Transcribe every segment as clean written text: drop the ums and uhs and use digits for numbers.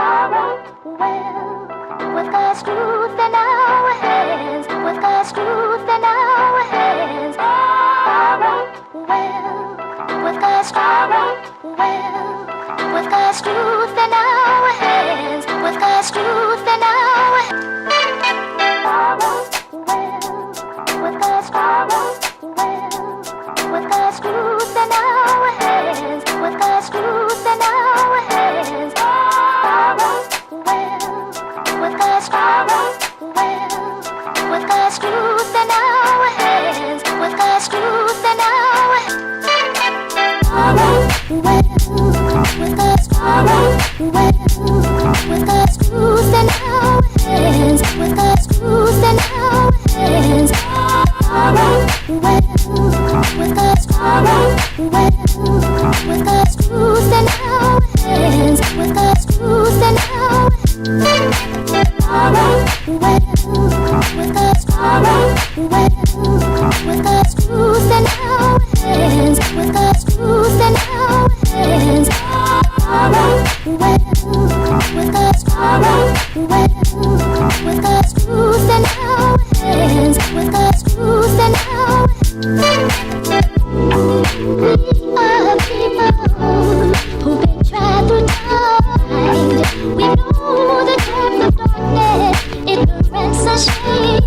sorrow. Well, with God's truth in our hands, with God's truth in our hands. Sorrow. Well, with God's sorrow. Well, with God's truth in our hands, with God's truth in our hands. Sorrow. Well, with God's sorrow. Well, with God's truth in our hands, with God's truth in our hands. Sorrow. Well, with God's sorrow. Well, with God's truth in our hands, with God's truth in our hands. Sorrow. Well, with God's sorrow. Well, with God's truth in our hands, with God's truth in our hands. Sorrow. Well, with God's sorrow. Well, with God's truth in our hands, with God's truth in our hands. Sorrow. Well, with God's sorrow. Well, with God's truth in our hands, with God's truth in our hands. Sorrow. Well, with God's sorrow. Well, with God's truth in our hands, with God's truth in our hands. We are people who've been tried through time. We know the depth of darkness, ignorance and shame.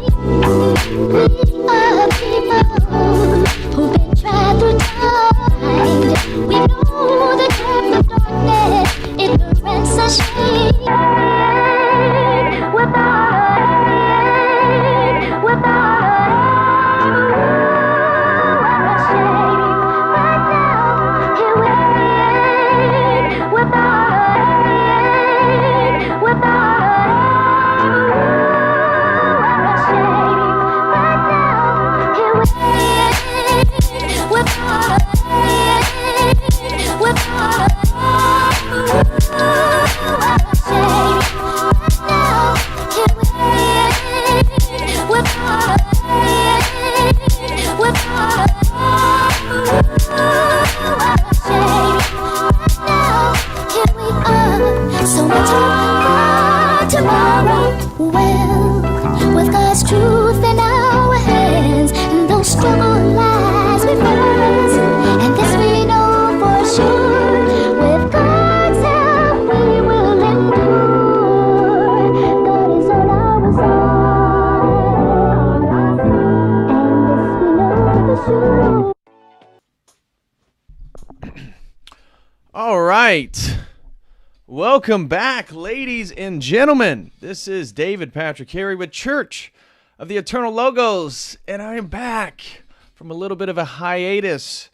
We are people who've been tried through time. We know the depth of darkness, ignorance and shame. All right. Welcome back, ladies and gentlemen. This is David Patrick Harry with Church of the Eternal Logos, and I am back from a little bit of a hiatus.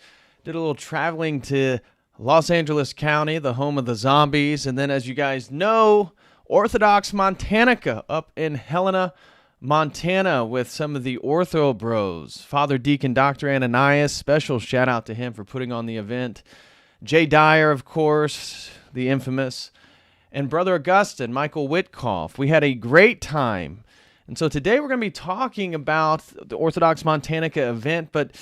Did a little traveling to Los Angeles County, the home of the zombies, and then, as you guys know, Orthodox Montanica up in Helena, Montana, with some of the Ortho Bros. Father Deacon Dr. Ananias, special shout out to him for putting on the event. Jay Dyer, of course, the infamous, and Brother Augustine, Michael Witkoff. We had a great time. And so today we're going to be talking about the Orthodox Montanica event, but,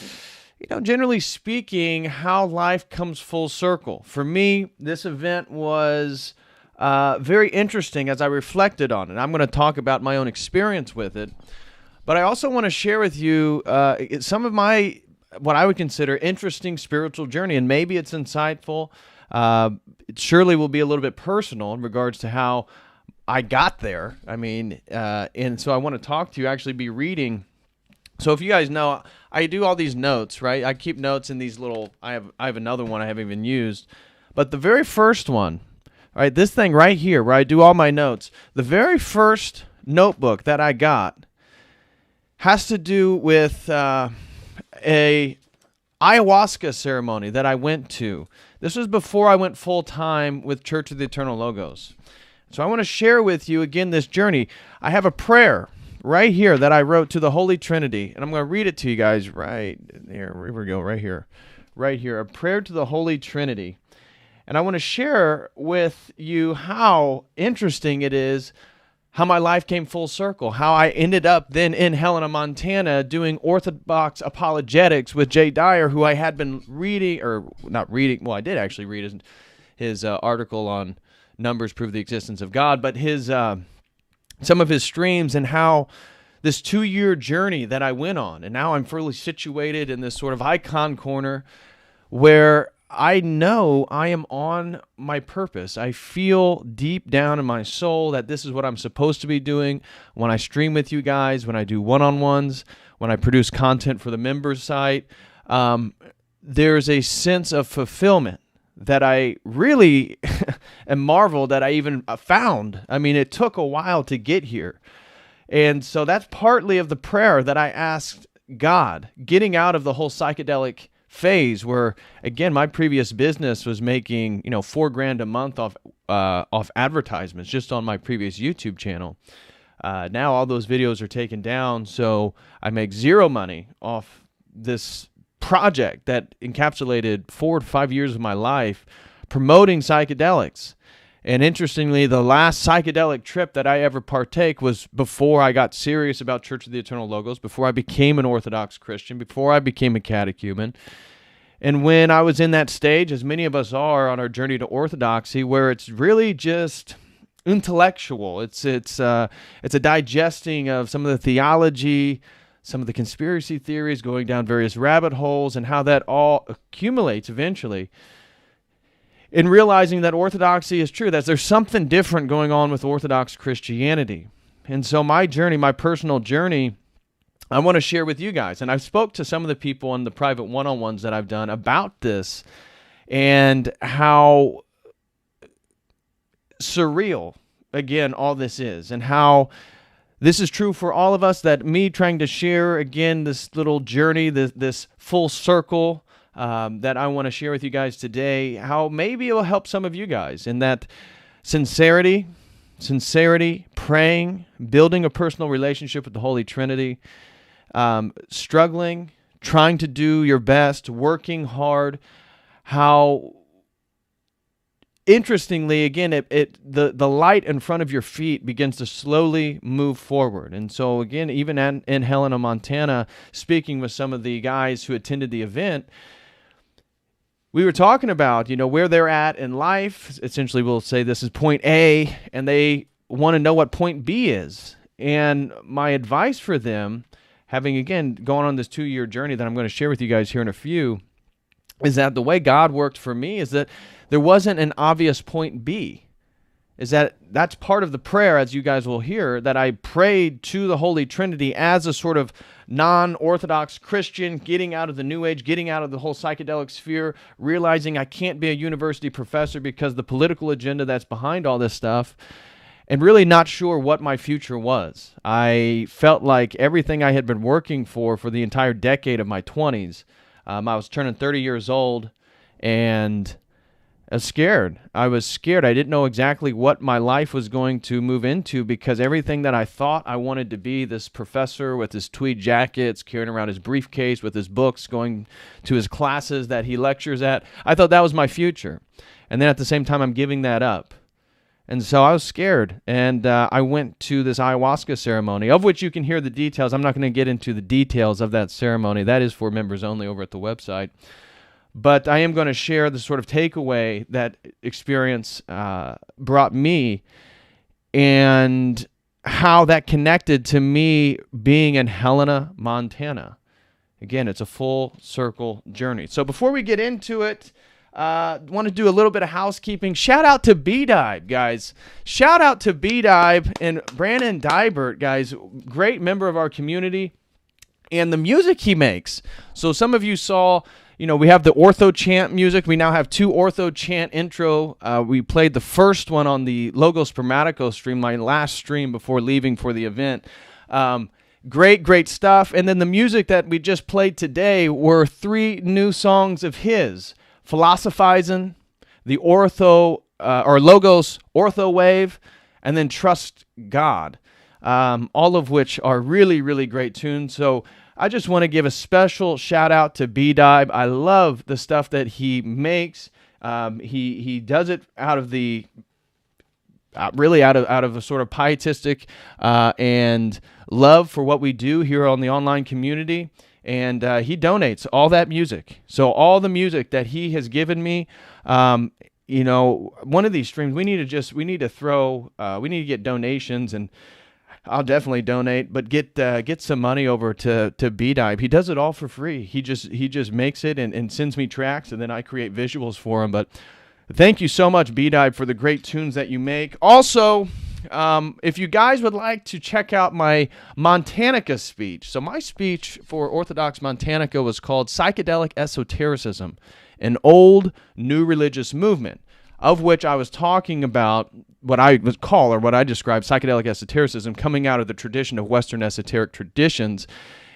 generally speaking, how life comes full circle. For me, this event was very interesting as I reflected on it. I'm going to talk about my own experience with it, but I also want to share with you some of my what I would consider interesting spiritual journey, and maybe it's insightful. It surely will be a little bit personal in regards to how I got there. And so I want to talk to you, actually be reading. So if you guys know, I do all these notes, right? I keep notes in these little, I have another one I haven't even used. But the very first one, all right, this thing right here where I do all my notes, the very first notebook that I got has to do with a ayahuasca ceremony that I went to. This was before I went full-time with Church of the Eternal Logos. So I want to share with you again this journey. I have a prayer right here that I wrote to the Holy Trinity, and I'm going to read it to you guys right here. Here we go, right here. Right here, a prayer to the Holy Trinity. And I want to share with you how interesting it is how my life came full circle, how I ended up then in Helena, Montana, doing Orthodox apologetics with Jay Dyer, who I had been reading, or not reading, well, I did actually read his article on numbers prove the existence of God, but his some of his streams and how this 2-year journey that I went on, and now I'm fully situated in this sort of icon corner where I know I am on my purpose. I feel deep down in my soul that this is what I'm supposed to be doing when I stream with you guys, when I do one-on-ones, when I produce content for the members site. There's a sense of fulfillment that I really am marveled that I even found. I mean, it took a while to get here. And so that's partly of the prayer that I asked God, getting out of the whole psychedelic phase where, again, my previous business was making, $4,000 a month off advertisements just on my previous YouTube channel. Now all those videos are taken down, so I make zero money off this project that encapsulated 4 to 5 years of my life promoting psychedelics. And interestingly, the last psychedelic trip that I ever partake was before I got serious about Church of the Eternal Logos, before I became an Orthodox Christian, before I became a catechumen. And when I was in that stage, as many of us are on our journey to orthodoxy, where it's really just intellectual. It's a digesting of some of the theology, some of the conspiracy theories, going down various rabbit holes, and how that all accumulates eventually. In realizing that orthodoxy is true, that there's something different going on with Orthodox Christianity. And so my journey, my personal journey, I want to share with you guys. And I've spoke to some of the people in the private one-on-ones that I've done about this and how surreal, again, all this is, and how this is true for all of us, that me trying to share, again, this little journey, this full circle that I want to share with you guys today, how maybe it will help some of you guys in that sincerity, praying, building a personal relationship with the Holy Trinity, struggling, trying to do your best, working hard, how interestingly, again, the light in front of your feet begins to slowly move forward. And so again, even in Helena, Montana, speaking with some of the guys who attended the event, we were talking about, where they're at in life. Essentially, we'll say this is point A, and they want to know what point B is. And my advice for them, having, again, gone on this 2-year journey that I'm going to share with you guys here in a few, is that the way God worked for me is that there wasn't an obvious point B. That's part of the prayer, as you guys will hear, that I prayed to the Holy Trinity as a sort of non-Orthodox Christian, getting out of the New Age, getting out of the whole psychedelic sphere, realizing I can't be a university professor because the political agenda that's behind all this stuff, and really not sure what my future was. I felt like everything I had been working for the entire decade of my 20s, I was turning 30 years old, and I was scared. I didn't know exactly what my life was going to move into, because everything that I thought I wanted to be, this professor with his tweed jackets, carrying around his briefcase with his books, going to his classes that he lectures at, I thought that was my future. And then at the same time, I'm giving that up. And so I was scared, and I went to this ayahuasca ceremony, of which you can hear the details. I'm not going to get into the details of that ceremony. That is for members only over at the website. But I am going to share the sort of takeaway that experience brought me, and how that connected to me being in Helena, Montana. Again, it's a full circle journey. So before we get into it, I want to do a little bit of housekeeping. Shout out to B-Dive, guys. Shout out to B-Dive and Brandon Dybert, guys. Great member of our community. And the music he makes. So some of you saw, we have the Ortho Chant music. We now have 2 Ortho Chant intro. We played the first one on the Logos Spermatico stream, my last stream before leaving for the event. Great stuff. And then the music that we just played today were 3 new songs of his. Philosophizing, the Ortho or Logos Ortho Wave, and then Trust God, all of which are really, really great tunes. So I just want to give a special shout out to B-Dive. I love the stuff that he makes. He does it out of the really out of a sort of pietistic and love for what we do here on the online community. And he donates all that music. So all the music that he has given me, one of these streams, we need to get donations, and I'll definitely donate, but get some money over to B-Dive. He does it all for free. He just makes it and sends me tracks, and then I create visuals for him. But thank you so much, B-Dive, for the great tunes that you make. Also, if you guys would like to check out my Montanica speech. So my speech for Orthodox Montanica was called Psychedelic Esotericism, an old new religious movement, of which I was talking about what I would call, or what I describe, psychedelic esotericism coming out of the tradition of Western esoteric traditions,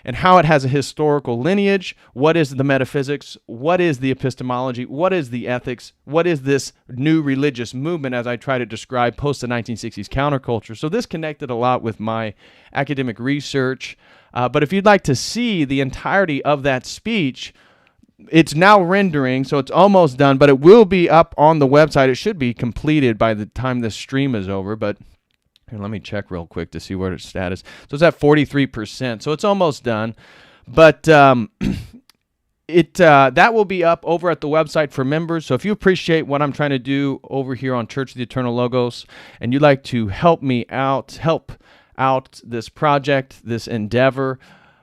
and how it has a historical lineage. What is the metaphysics? What is the epistemology? What is the ethics? What is this new religious movement, as I try to describe post the 1960s counterculture? So this connected a lot with my academic research. But if you'd like to see the entirety of that speech, it's now rendering, so it's almost done, but it will be up on the website. It should be completed by the time this stream is over, but here, let me check real quick to see what its status. So it's at 43%, so it's almost done. But that will be up over at the website for members. So if you appreciate what I'm trying to do over here on Church of the Eternal Logos, and you'd like to help out this project, this endeavor,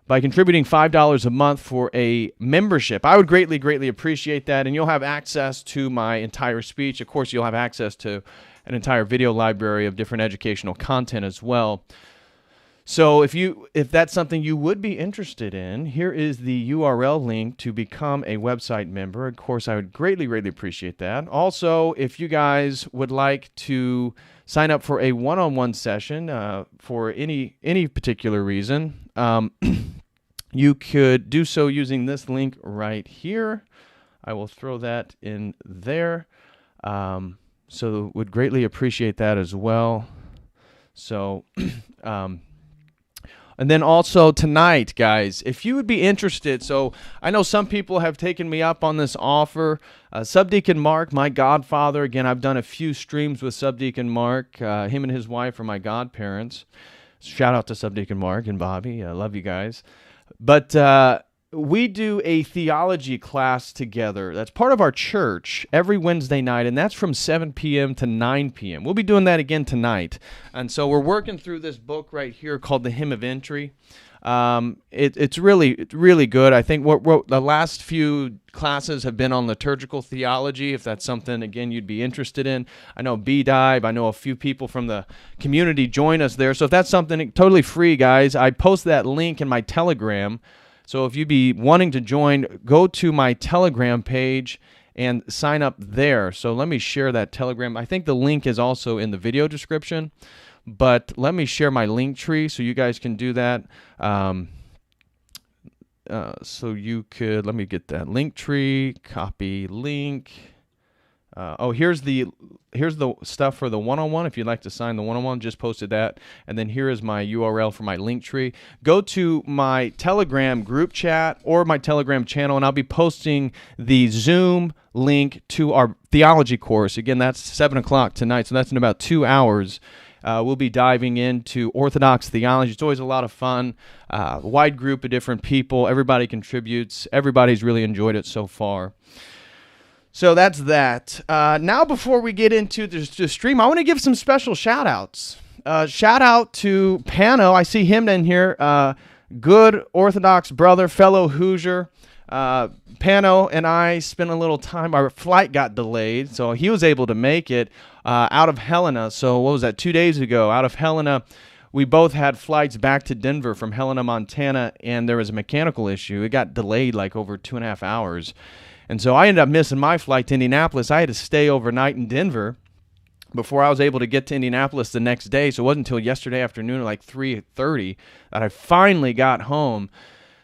by contributing $5 a month for a membership, I would greatly, greatly appreciate that, and you'll have access to my entire speech. Of course, you'll have access to an entire video library of different educational content as well. So if that's something you would be interested in, here is the URL link to become a website member. Of course, I would greatly, greatly appreciate that. Also, if you guys would like to sign up for a one-on-one session for any particular reason, you could do so using this link right here. I will throw that in there. So would greatly appreciate that as well. So, and then also tonight, guys, if you would be interested, so I know some people have taken me up on this offer. Subdeacon Mark, my godfather, again, I've done a few streams with Subdeacon Mark. Him and his wife are my godparents. Shout out to Subdeacon Mark and Bobby. I love you guys. But we do a theology class together. That's part of our church every Wednesday night, and that's from 7 p.m. to 9 p.m. We'll be doing that again tonight. And so we're working through this book right here called The Hymn of Entry. It's really good. I think what the last few classes have been on liturgical theology, if that's something, again, you'd be interested in. I know B-Dive, I know a few people from the community join us there. So if that's something totally free, guys, I post that link in my Telegram. So if you'd be wanting to join, go to my Telegram page and sign up there. So let me share that Telegram. I think the link is also in the video description. But let me share my link tree so you guys can do that. So you could, let me get that link tree, copy link. Here's the stuff for the one-on-one. If you'd like to sign the one-on-one, just posted that. And then here is my URL for my link tree. Go to my Telegram group chat or my Telegram channel, and I'll be posting the Zoom link to our theology course. Again, that's 7 o'clock tonight, so that's in about 2 hours. We'll be diving into Orthodox theology. It's always a lot of fun. A wide group of different people. Everybody contributes. Everybody's really enjoyed it so far. So that's that. Now, before we get into the stream, I want to give some special shout-outs. Shout out to Pano. I see him in here. Good Orthodox brother, fellow Hoosier. Pano and I spent a little time. Our flight got delayed, so he was able to make it out of Helena. So what was that, 2 days ago? Out of Helena, we both had flights back to Denver from Helena, Montana, and there was a mechanical issue. It got delayed like over 2.5 hours. And so I ended up missing my flight to Indianapolis. I had to stay overnight in Denver before I was able to get to Indianapolis the next day. So it wasn't until yesterday afternoon at like 3:30 that I finally got home.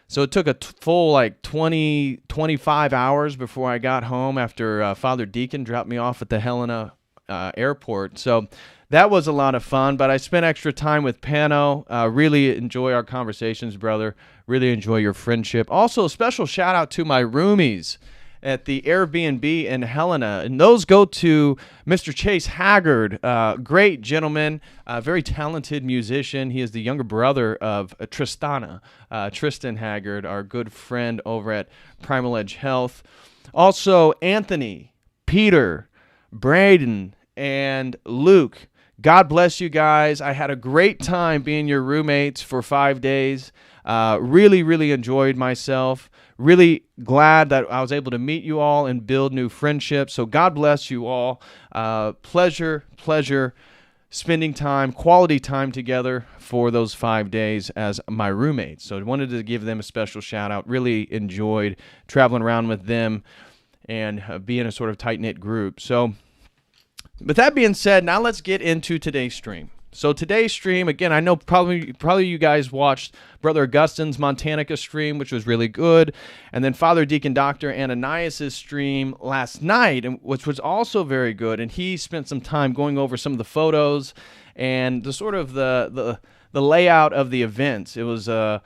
So it took a full like 25 hours before I got home after Father Deacon dropped me off at the Helena airport. So that was a lot of fun, but I spent extra time with Pano. Really enjoy our conversations, brother. Really enjoy your friendship. Also, a special shout out to my roomies at the Airbnb in Helena, and those go to Mr. Chase Haggard, great gentleman, very talented musician. He is the younger brother of Tristan Haggard, our good friend over at Primal Edge Health. Also, Anthony, Peter, Braden, and Luke. God bless you guys. I had a great time being your roommates for 5 days. Really, really enjoyed myself. Really glad that I was able to meet you all and build new friendships. So God bless you all. Pleasure spending time, quality time together for those 5 days as my roommates. So I wanted to give them a special shout out. Really enjoyed traveling around with them and being a sort of tight-knit group. So with that being said, now let's get into today's stream. So today's stream, again, I know probably you guys watched Brother Augustine's Montanica stream, which was really good, and then Father Deacon Dr. Ananias' stream last night, which was also very good, and he spent some time going over some of the photos and the sort of the layout of the events. It was a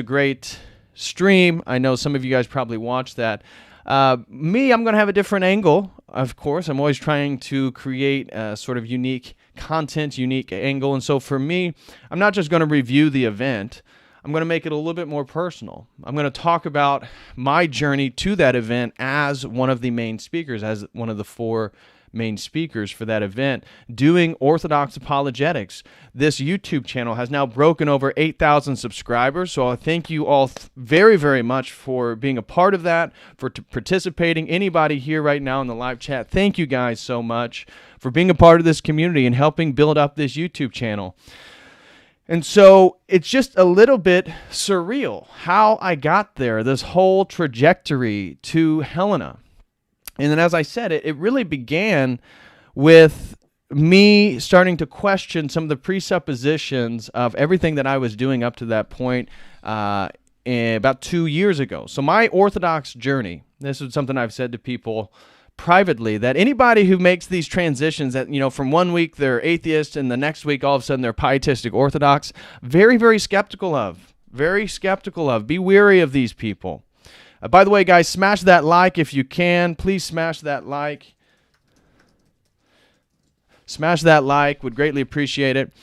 great stream. I know some of you guys probably watched that. Me, I'm going to have a different angle, of course. I'm always trying to create a sort of unique content, unique angle. And so for me, I'm not just going to review the event. I'm going to make it a little bit more personal. I'm going to talk about my journey to that event as one of the main speakers, as one of the 4 main speakers for that event, doing Orthodox apologetics. This YouTube channel has now broken over 8,000 subscribers, so I thank you all very, very much for being a part of that, for participating. Anybody here right now in the live chat, thank you guys so much for being a part of this community and helping build up this YouTube channel. And so it's just a little bit surreal how I got there, this whole trajectory to Helena. And then, as I said, it really began with me starting to question some of the presuppositions of everything that I was doing up to that point about 2 years ago. So my Orthodox journey, this is something I've said to people privately, that anybody who makes these transitions that, from one week they're atheist and the next week all of a sudden they're pietistic Orthodox, very, very skeptical of. Be wary of these people. By the way, guys, smash that like if you can. Please smash that like. Smash that like. Would greatly appreciate it.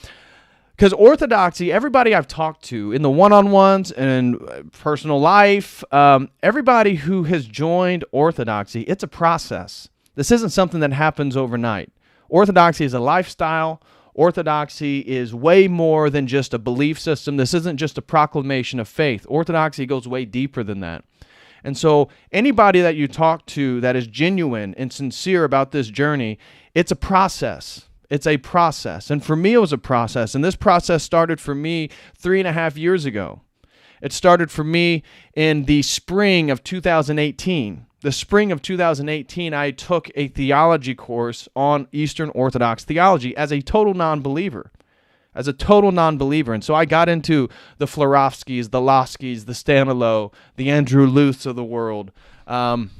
Because Orthodoxy, everybody I've talked to in the one-on-ones and personal life, everybody who has joined Orthodoxy, it's a process. This isn't something that happens overnight. Orthodoxy is a lifestyle. Orthodoxy is way more than just a belief system. This isn't just a proclamation of faith. Orthodoxy goes way deeper than that. And so anybody that you talk to that is genuine and sincere about this journey, it's a process. It's a process. And for me, it was a process. And this process started for me 3.5 years ago. It started for me in the spring of 2018. The spring of 2018, I took a theology course on Eastern Orthodox theology as a total non-believer. And so I got into the Florovskys, the Loskys, the Stanilo, the Andrew Luths of the world. And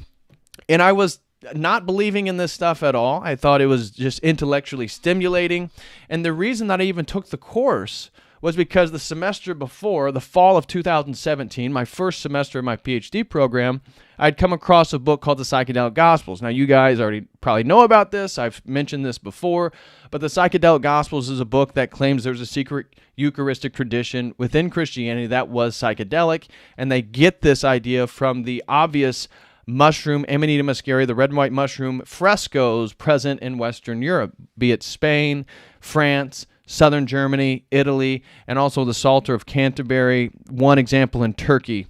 I was not believing in this stuff at all. I thought it was just intellectually stimulating. And the reason that I even took the course was because the semester before, the fall of 2017, my first semester of my PhD program, I'd come across a book called The Psychedelic Gospels. Now, you guys already probably know about this. I've mentioned this before. But The Psychedelic Gospels is a book that claims there's a secret Eucharistic tradition within Christianity that was psychedelic. And they get this idea from the obvious mushroom, Amanita muscaria, the red and white mushroom frescoes present in Western Europe, be it Spain, France, Southern Germany, Italy, and also the Psalter of Canterbury, one example in Turkey.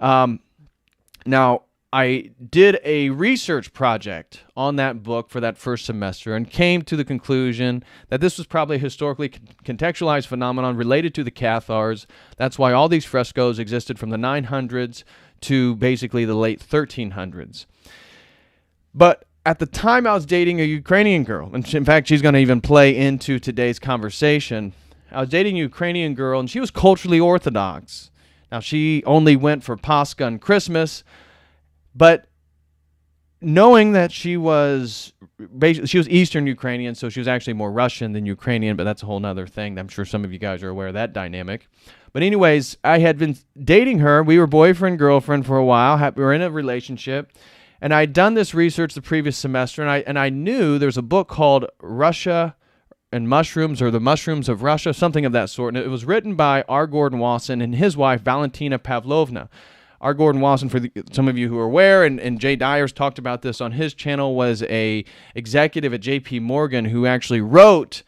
Now, I did a research project on that book for that first semester and came to the conclusion that this was probably a historically contextualized phenomenon related to the Cathars. That's why all these frescoes existed from the 900s to basically the late 1300s. But at the time, I was dating a Ukrainian girl. And in fact, she's going to even play into today's conversation. I was dating a Ukrainian girl, and she was culturally Orthodox. Now, she only went for Pascha and Christmas, but knowing that she was Eastern Ukrainian, so she was actually more Russian than Ukrainian, but that's a whole other thing. I'm sure some of you guys are aware of that dynamic. But anyways, I had been dating her. We were boyfriend-girlfriend for a while. We were in a relationship. And I'd done this research the previous semester, and I knew there's a book called Russia and Mushrooms, or The Mushrooms of Russia, something of that sort. And it was written by R. Gordon Wasson and his wife, Valentina Pavlovna. R. Gordon Wasson, for some of you who are aware, and Jay Dyer's talked about this on his channel, was a executive at J.P. Morgan who actually wrote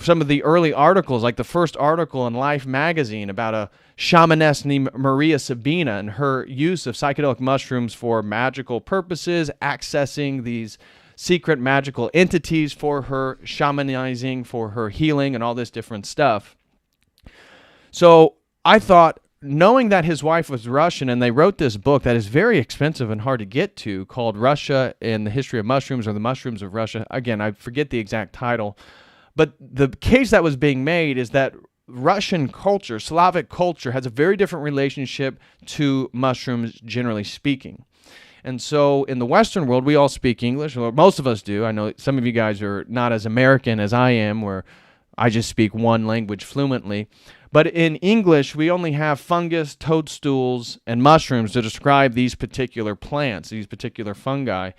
some of the early articles, like the first article in Life magazine about a shamaness named Maria Sabina and her use of psychedelic mushrooms for magical purposes, accessing these secret magical entities for her shamanizing, for her healing, and all this different stuff. So I thought, knowing that his wife was Russian, and they wrote this book that is very expensive and hard to get to, called Russia and the History of Mushrooms, or The Mushrooms of Russia. Again, I forget the exact title. But the case that was being made is that Russian culture, Slavic culture, has a very different relationship to mushrooms, generally speaking. And so in the Western world, we all speak English, or most of us do. I know some of you guys are not as American as I am, where I just speak one language fluently. But in English, we only have fungus, toadstools, and mushrooms to describe these particular plants, these particular fungi.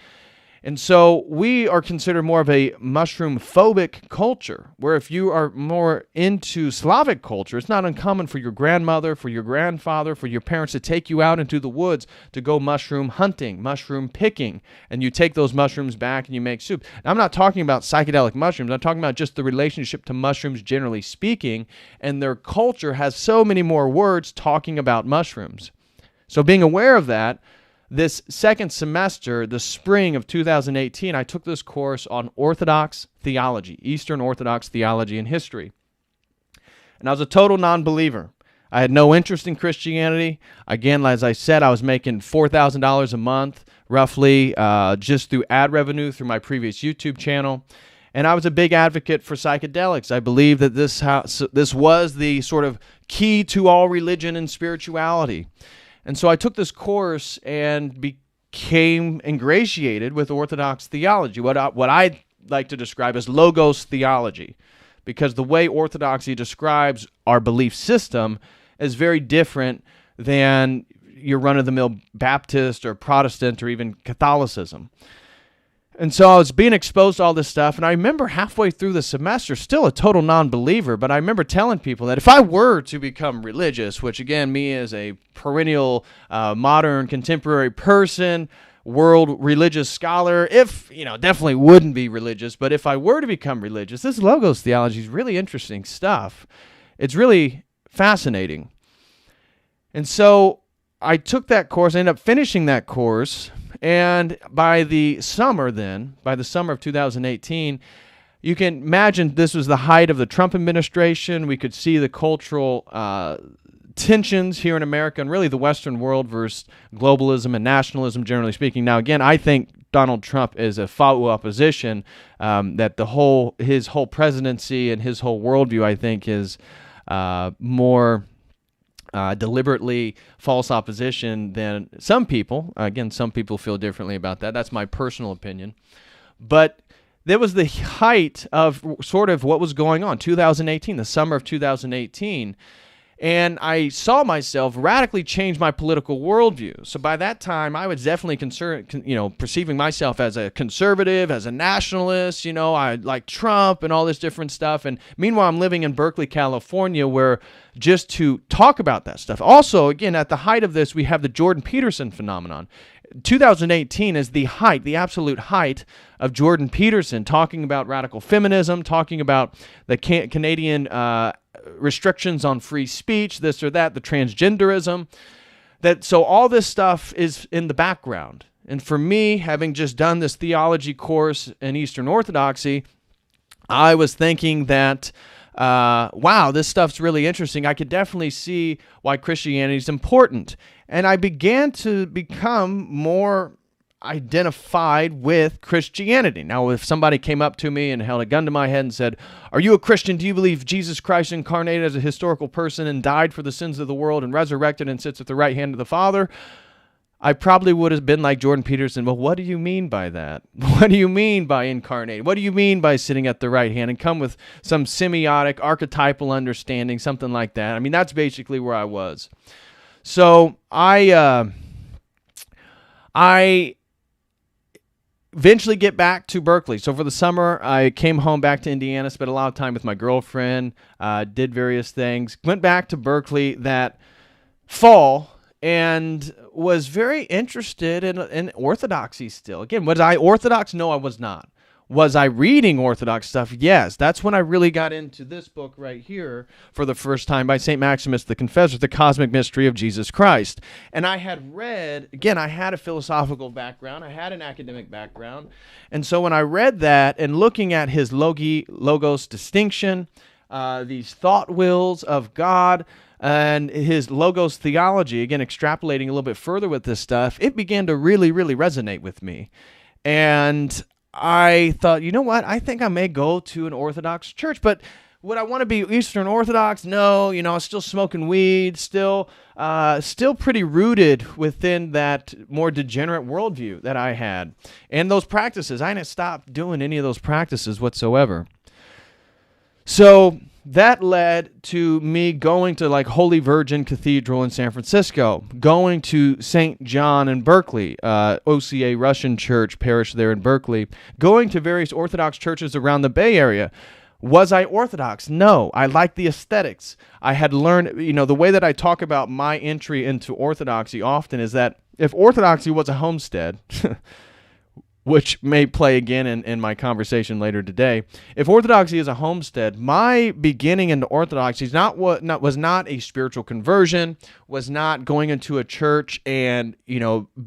And so we are considered more of a mushroom-phobic culture, where if you are more into Slavic culture, it's not uncommon for your grandmother, for your grandfather, for your parents to take you out into the woods to go mushroom hunting, mushroom picking, and you take those mushrooms back and you make soup. Now, I'm not talking about psychedelic mushrooms. I'm talking about just the relationship to mushrooms generally speaking, and their culture has so many more words talking about mushrooms. So being aware of that, this second semester, the spring of 2018, I took this course on Orthodox theology, Eastern Orthodox theology and history. And I was a total non-believer. I had no interest in Christianity. Again, as I said, I was making $4,000 a month, roughly, just through ad revenue through my previous YouTube channel. And I was a big advocate for psychedelics. I believe that this was the sort of key to all religion and spirituality. And so I took this course and became ingratiated with Orthodox theology, what I like to describe as logos theology, because the way Orthodoxy describes our belief system is very different than your run-of-the-mill Baptist or Protestant or even Catholicism. And so I was being exposed to all this stuff, and I remember halfway through the semester, still a total non-believer, but I remember telling people that if I were to become religious, which again, me as a perennial modern contemporary person, world religious scholar, definitely wouldn't be religious, but if I were to become religious, this Logos theology is really interesting stuff. It's really fascinating. And so I took that course, I ended up finishing that course. And by the summer of 2018, you can imagine this was the height of the Trump administration. We could see the cultural tensions here in America and really the Western world versus globalism and nationalism, generally speaking. Now, again, I think Donald Trump is a faux opposition, that his whole presidency and his whole worldview, I think, is more deliberately false opposition than some people. Again, some people feel differently about that. That's my personal opinion. But there was the height of sort of what was going on, 2018, the summer of 2018. And I saw myself radically change my political worldview. So by that time, I was definitely perceiving myself as a conservative, as a nationalist. I like Trump and all this different stuff. And meanwhile, I'm living in Berkeley, California, where just to talk about that stuff. Also, again, at the height of this, we have the Jordan Peterson phenomenon. 2018 is the absolute height of Jordan Peterson talking about radical feminism, talking about the Canadian restrictions on free speech, this or that, the transgenderism. So all this stuff is in the background. And for me, having just done this theology course in Eastern Orthodoxy, I was thinking that, wow, this stuff's really interesting. I could definitely see why Christianity is important. And I began to become more identified with Christianity. Now, if somebody came up to me and held a gun to my head and said, "Are you a Christian? Do you believe Jesus Christ incarnated as a historical person and died for the sins of the world and resurrected and sits at the right hand of the Father?" I probably would have been like Jordan Peterson. Well, what do you mean by that? What do you mean by incarnated? What do you mean by sitting at the right hand? And come with some semiotic, archetypal understanding, something like that. I mean, that's basically where I was. So I eventually get back to Berkeley. So for the summer, I came home back to Indiana, spent a lot of time with my girlfriend, did various things, went back to Berkeley that fall, and was very interested in orthodoxy still. Again, was I Orthodox? No, I was not. Was I reading Orthodox stuff? Yes. That's when I really got into this book right here for the first time by St. Maximus the Confessor, The Cosmic Mystery of Jesus Christ. And I had read, again, I had a philosophical background. I had an academic background. And so when I read that and looking at his logos distinction, these thought wills of God, and his logos theology, again, extrapolating a little bit further with this stuff, it began to really, really resonate with me. And I thought, you know what? I think I may go to an Orthodox church, but would I want to be Eastern Orthodox? No, I was still smoking weed, still pretty rooted within that more degenerate worldview that I had. And those practices, I didn't stop doing any of those practices whatsoever. So that led to me going to like Holy Virgin Cathedral in San Francisco, going to St. John in Berkeley, OCA Russian Church parish there in Berkeley, going to various Orthodox churches around the Bay Area. Was I Orthodox? No. I liked the aesthetics. I had learned, the way that I talk about my entry into Orthodoxy often is that if Orthodoxy was a homestead, which may play again in my conversation later today. If Orthodoxy is a homestead, my beginning into Orthodoxy was not a spiritual conversion, was not going into a church and,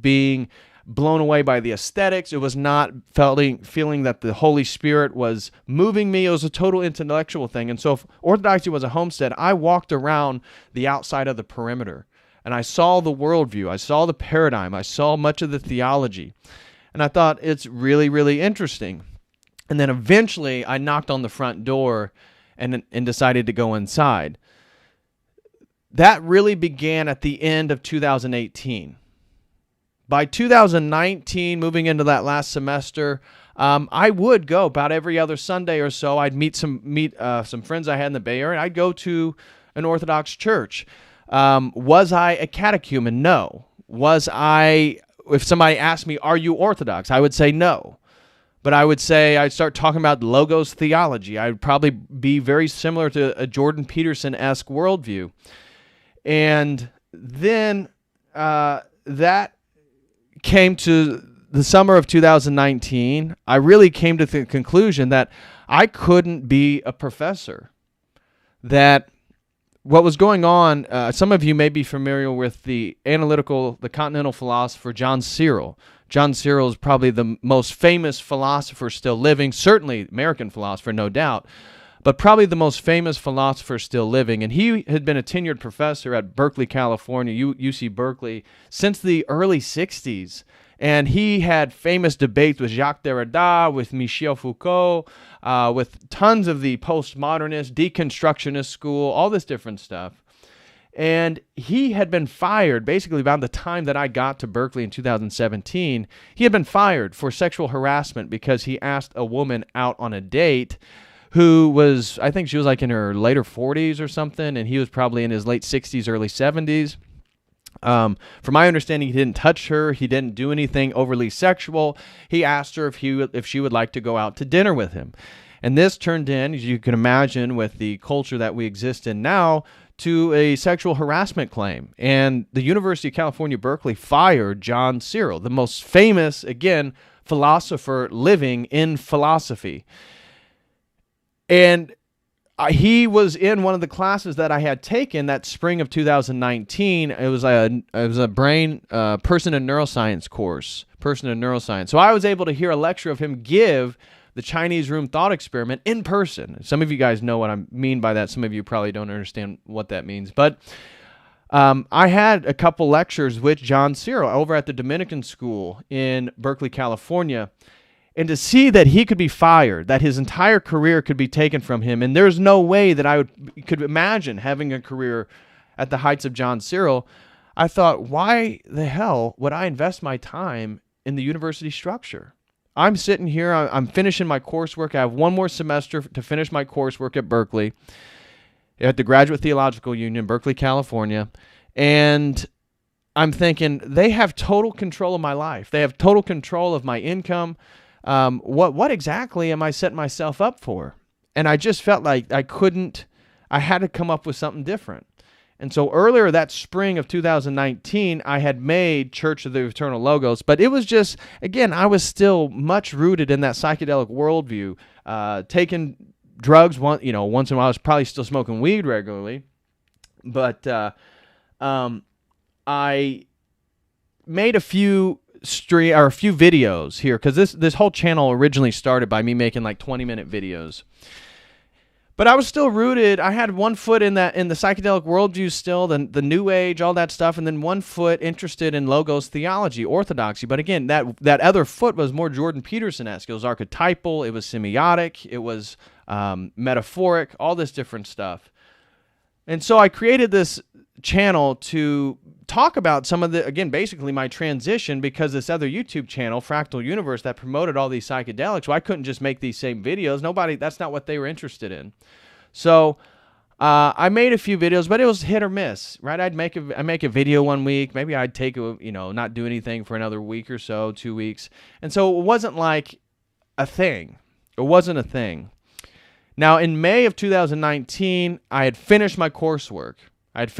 being blown away by the aesthetics. It was not feeling that the Holy Spirit was moving me. It was a total intellectual thing. And so if Orthodoxy was a homestead, I walked around the outside of the perimeter, and I saw the worldview. I saw the paradigm. I saw much of the theology. And I thought, it's really, really interesting. And then eventually I knocked on the front door and decided to go inside. That really began at the end of 2018. By 2019, moving into that last semester, I would go about every other Sunday or so. I'd meet some friends I had in the Bay Area. I'd go to an Orthodox church. Was I a catechumen? No. If somebody asked me, are you Orthodox? I would say no. But I would say, I'd start talking about logos theology. I would probably be very similar to a Jordan Peterson-esque worldview. And then that came to the summer of 2019. I really came to the conclusion that I couldn't be a professor. That what was going on, some of you may be familiar with the continental philosopher John Searle. John Searle is probably the most famous philosopher still living, certainly American philosopher, no doubt, but probably the most famous philosopher still living. And he had been a tenured professor at Berkeley, California, UC Berkeley, since the early 60s. And he had famous debates with Jacques Derrida, with Michel Foucault, with tons of the postmodernist, deconstructionist school, all this different stuff. And he had been fired basically about the time that I got to Berkeley in 2017. He had been fired for sexual harassment because he asked a woman out on a date who was, I think she was like in her later 40s or something, and he was probably in his late 60s, early 70s. From my understanding, he didn't touch her. He didn't do anything overly sexual. He asked her if she would like to go out to dinner with him. And this turned in, as you can imagine, with the culture that we exist in now, to a sexual harassment claim. And the University of California, Berkeley fired John Searle, the most famous, again, philosopher living in philosophy. And he was in one of the classes that I had taken that spring of 2019. It was a brain person in neuroscience course, person in neuroscience. So I was able to hear a lecture of him give the Chinese room thought experiment in person. Some of you guys know what I mean by that. Some of you probably don't understand what that means. But I had a couple lectures with John Searle over at the Dominican School in Berkeley, California. And to see that he could be fired, that his entire career could be taken from him, and there's no way that I could imagine having a career at the heights of John Searle, I thought, why the hell would I invest my time in the university structure? I'm sitting here, I'm finishing my coursework. I have one more semester to finish my coursework at Berkeley, at the Graduate Theological Union, Berkeley, California, and I'm thinking, they have total control of my life. They have total control of my income. What exactly am I setting myself up for? And I just felt like I had to come up with something different. And so earlier that spring of 2019, I had made Church of the Eternal Logos, but it was just, again, I was still much rooted in that psychedelic worldview, taking drugs once in a while. I was probably still smoking weed regularly, but I made a few videos here, because this whole channel originally started by me making like 20-minute videos. But I was still rooted. I had one foot in the psychedelic worldview still, the New Age, all that stuff, and then one foot interested in Logos theology, orthodoxy. But again, that other foot was more Jordan Peterson-esque. It was archetypal, it was semiotic, it was metaphoric, all this different stuff. And so I created this channel to talk about some of basically my transition, because this other YouTube channel, Fractal Universe, that promoted all these psychedelics, well, I couldn't just make these same videos. That's not what they were interested in. So I made a few videos, but it was hit or miss, right? I'd make a video one week, maybe I'd take not do anything for another week or so, 2 weeks. And so it wasn't like a thing. It wasn't a thing. Now, in May of 2019, I had finished my coursework. At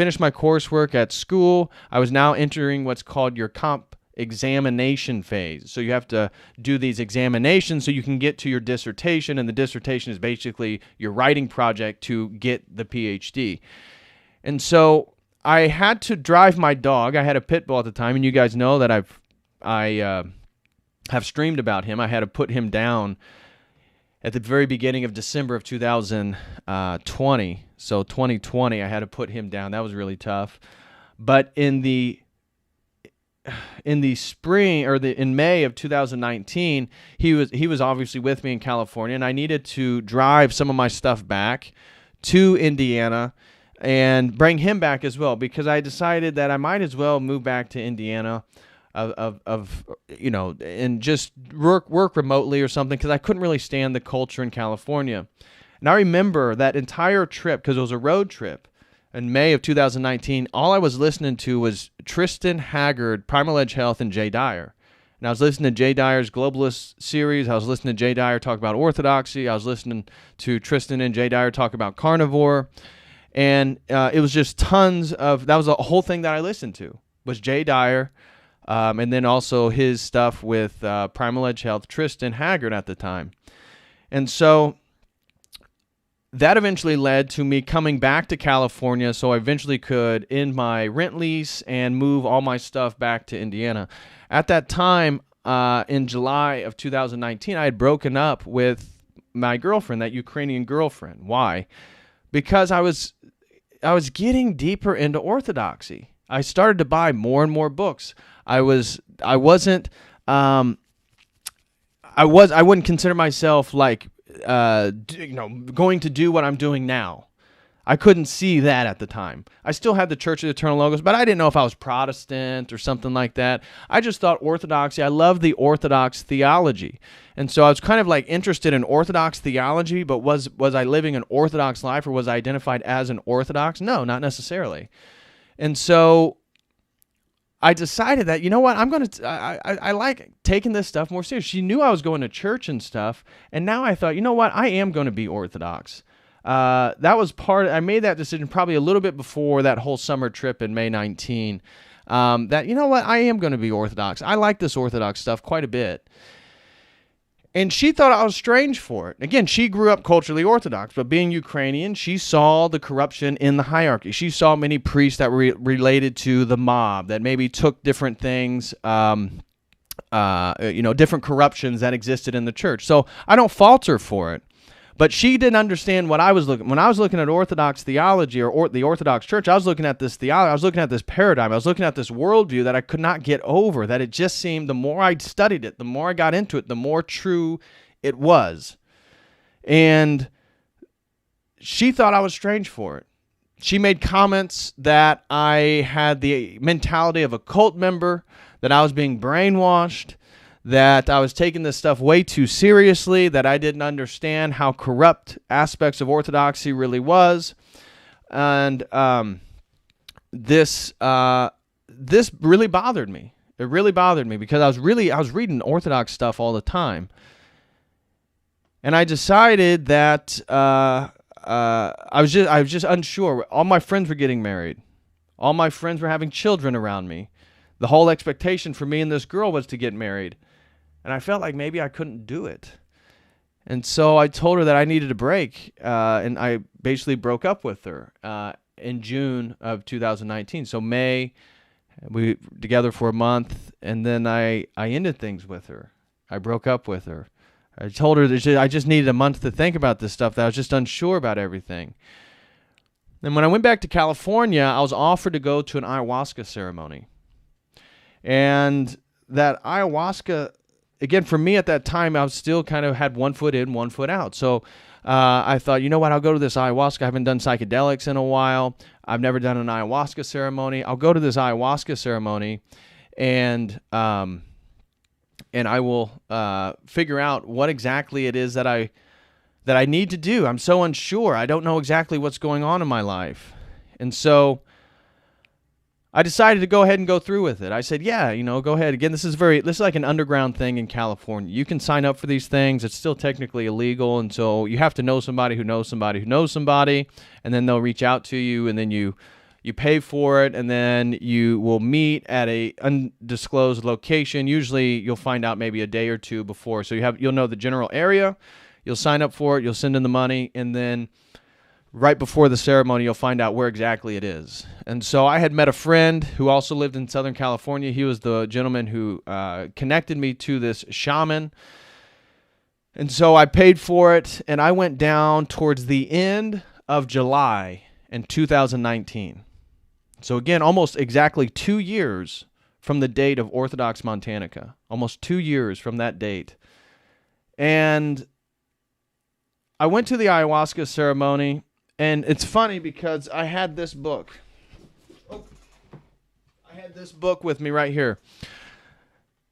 school. I was now entering what's called your comp examination phase. So you have to do these examinations so you can get to your dissertation, and the dissertation is basically your writing project to get the PhD. And so I had to drive my dog. I had a pit bull at the time, and you guys know that I have streamed about him. I had to put him down at the very beginning of December of 2020. So 2020, I had to put him down. That was really tough. But in the spring, or in May of 2019, he was obviously with me in California, and I needed to drive some of my stuff back to Indiana and bring him back as well, because I decided that I might as well move back to Indiana and just work remotely or something, because I couldn't really stand the culture in California. And I remember that entire trip, because it was a road trip, in May of 2019, all I was listening to was Tristan Haggard, Primal Edge Health, and Jay Dyer. And I was listening to Jay Dyer's Globalist series. I was listening to Jay Dyer talk about orthodoxy. I was listening to Tristan and Jay Dyer talk about carnivore. And it was just that was the whole thing that I listened to, was Jay Dyer, and then also his stuff with Primal Edge Health, Tristan Haggard at the time. And so that eventually led to me coming back to California, so I eventually could end my rent lease and move all my stuff back to Indiana. At that time, in July of 2019, I had broken up with my girlfriend, that Ukrainian girlfriend. Why? Because I was getting deeper into orthodoxy. I started to buy more and more books. I wouldn't consider myself like going to do what I'm doing now. I couldn't see that at the time. I still had the Church of the Eternal Logos, but I didn't know if I was Protestant or something like that. I just thought orthodoxy. I loved the Orthodox theology. And so I was kind of like interested in Orthodox theology, but was I living an Orthodox life, or was I identified as an Orthodox? No, not necessarily. And so I decided that, you know what, I like taking this stuff more serious. She knew I was going to church and stuff, and now I thought, you know what, I am going to be Orthodox. I made that decision probably a little bit before that whole summer trip in May 19, that, you know what, I am going to be Orthodox. I like this Orthodox stuff quite a bit. And she thought I was strange for it. Again, she grew up culturally Orthodox, but being Ukrainian, she saw the corruption in the hierarchy. She saw many priests that were related to the mob, that maybe took different things, different corruptions that existed in the church. So I don't fault her for it. But she didn't understand what I was looking. When I was looking at Orthodox theology or the Orthodox Church, I was looking at this theology. I was looking at this paradigm. I was looking at this worldview that I could not get over. That it just seemed, the more I studied it, the more I got into it, the more true it was. And she thought I was strange for it. She made comments that I had the mentality of a cult member, that I was being brainwashed, that I was taking this stuff way too seriously, that I didn't understand how corrupt aspects of orthodoxy really was. And this really bothered me. It really bothered me, because I was reading Orthodox stuff all the time. And I decided that I was just unsure. All my friends were getting married. All my friends were having children around me. The whole expectation for me and this girl was to get married. And I felt like maybe I couldn't do it. And so I told her that I needed a break, and I basically broke up with her in June of 2019. So May, we were together for a month, and then I ended things with her. I broke up with her. I told her that I just needed a month to think about this stuff, that I was just unsure about everything. And when I went back to California, I was offered to go to an ayahuasca ceremony. And that ayahuasca, again, for me at that time, I was still kind of had one foot in, one foot out. So I thought, you know what, I'll go to this ayahuasca. I haven't done psychedelics in a while. I've never done an ayahuasca ceremony. I'll go to this ayahuasca ceremony, and I will figure out what exactly it is that I need to do. I'm so unsure. I don't know exactly what's going on in my life. And so I decided to go ahead and go through with it. I said, yeah, go ahead. Again, this is like an underground thing in California. You can sign up for these things. It's still technically illegal. And so you have to know somebody who knows somebody who knows somebody, and then they'll reach out to you, and then you pay for it, and then you will meet at a undisclosed location. Usually you'll find out maybe a day or two before. So you'll know the general area. You'll sign up for it. You'll send in the money, and then right before the ceremony, you'll find out where exactly it is. And so I had met a friend who also lived in Southern California. He was the gentleman who connected me to this shaman. And so I paid for it, and I went down towards the end of July in 2019. So again, almost exactly 2 years from the date of Orthodox Montanica. Almost 2 years from that date. And I went to the ayahuasca ceremony. And it's funny because I had this book. I had this book with me right here.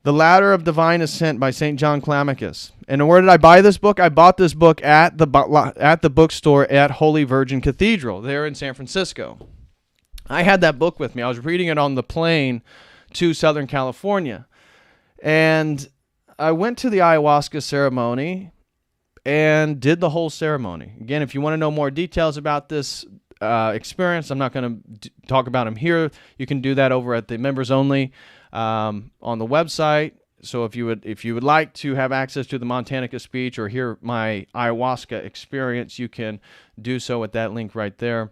The Ladder of Divine Ascent by St. John Climacus. And where did I buy this book? I bought this book at the bookstore at Holy Virgin Cathedral there in San Francisco. I had that book with me. I was reading it on the plane to Southern California. And I went to the ayahuasca ceremony and did the whole ceremony. Again, if you want to know more details about this experience, I'm not going to talk about them here. You can do that over at the members only on the website. So if you would like to have access to the Montanica speech or hear my ayahuasca experience, you can do so at that link right there.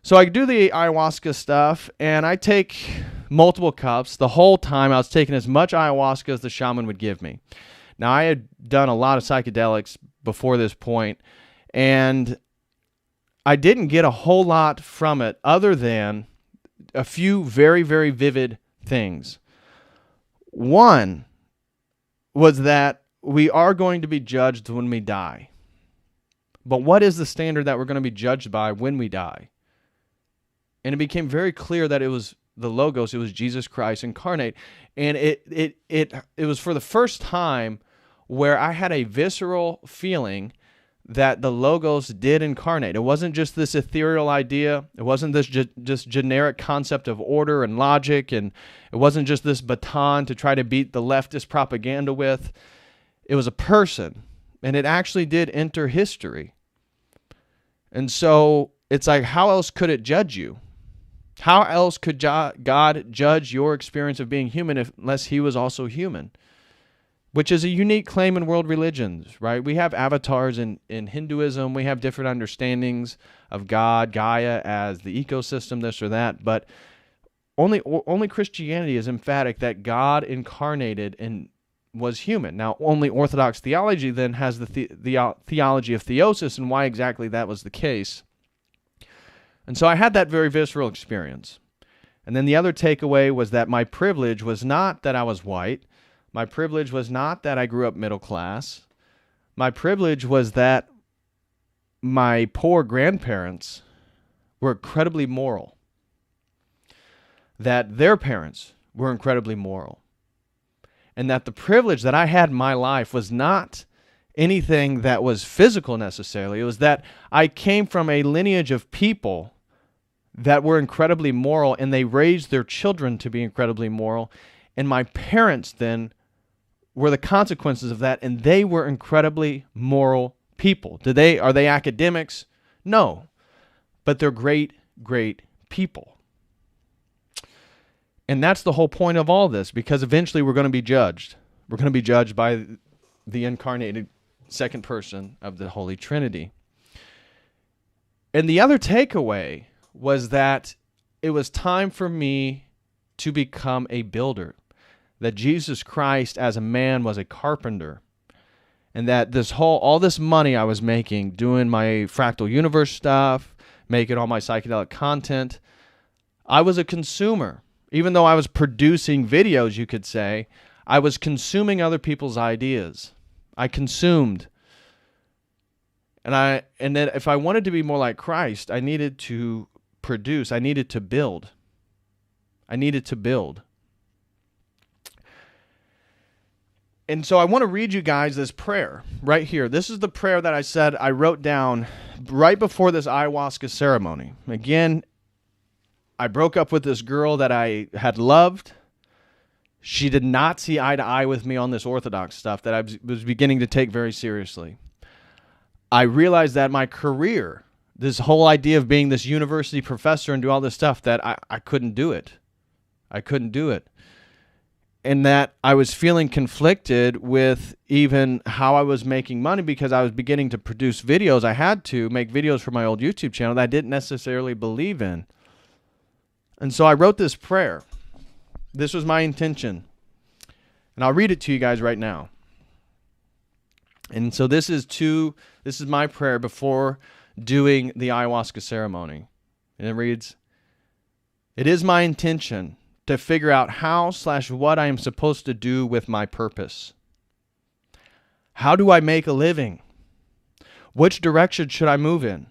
So I do the ayahuasca stuff, and I take multiple cups. The whole time I was taking as much ayahuasca as the shaman would give me. Now, I had done a lot of psychedelics before this point, and I didn't get a whole lot from it other than a few very, very vivid things. One was that we are going to be judged when we die. But what is the standard that we're going to be judged by when we die? And it became very clear that it was the Logos, it was Jesus Christ incarnate. And it was for the first time where I had a visceral feeling that the Logos did incarnate. It wasn't just this ethereal idea. It wasn't this just generic concept of order and logic, and it wasn't just this baton to try to beat the leftist propaganda with. It was a person, and it actually did enter history. And so it's like, how else could it judge you? How else could God judge your experience of being human unless he was also human? Which is a unique claim in world religions, right? We have avatars in Hinduism. We have different understandings of God, Gaia as the ecosystem, this or that. But only Christianity is emphatic that God incarnated and was human. Now, only Orthodox theology then has the theology of theosis and why exactly that was the case. And so I had that very visceral experience. And then the other takeaway was that my privilege was not that I was white. My privilege was not that I grew up middle class. My privilege was that my poor grandparents were incredibly moral. That their parents were incredibly moral. And that the privilege that I had in my life was not anything that was physical necessarily. It was that I came from a lineage of people that were incredibly moral, and they raised their children to be incredibly moral. And my parents then were the consequences of that, and they were incredibly moral people. Are they academics? No. But they're great, great people. And that's the whole point of all this, because eventually we're going to be judged. We're going to be judged by the incarnated second person of the Holy Trinity. And the other takeaway was that it was time for me to become a builder, that Jesus Christ as a man was a carpenter, and that all this money I was making doing my fractal universe stuff, making all my psychedelic content, I was a consumer. Even though I was producing videos, you could say, I was consuming other people's ideas. I consumed. And then if I wanted to be more like Christ, I needed to produce. I needed to build. I needed to build. And so I want to read you guys this prayer right here. This is the prayer that I said I wrote down right before this ayahuasca ceremony. Again, I broke up with this girl that I had loved. She did not see eye to eye with me on this Orthodox stuff that I was beginning to take very seriously. I realized that my career, this whole idea of being this university professor and do all this stuff, that I couldn't do it. I couldn't do it. And that I was feeling conflicted with even how I was making money, because I was beginning to produce videos. I had to make videos for my old YouTube channel that I didn't necessarily believe in. And so I wrote this prayer. This was my intention. And I'll read it to you guys right now. And so this is my prayer before doing the ayahuasca ceremony. And it reads, "It is my intention to figure out how/what I am supposed to do with my purpose. How do I make a living? Which direction should I move in?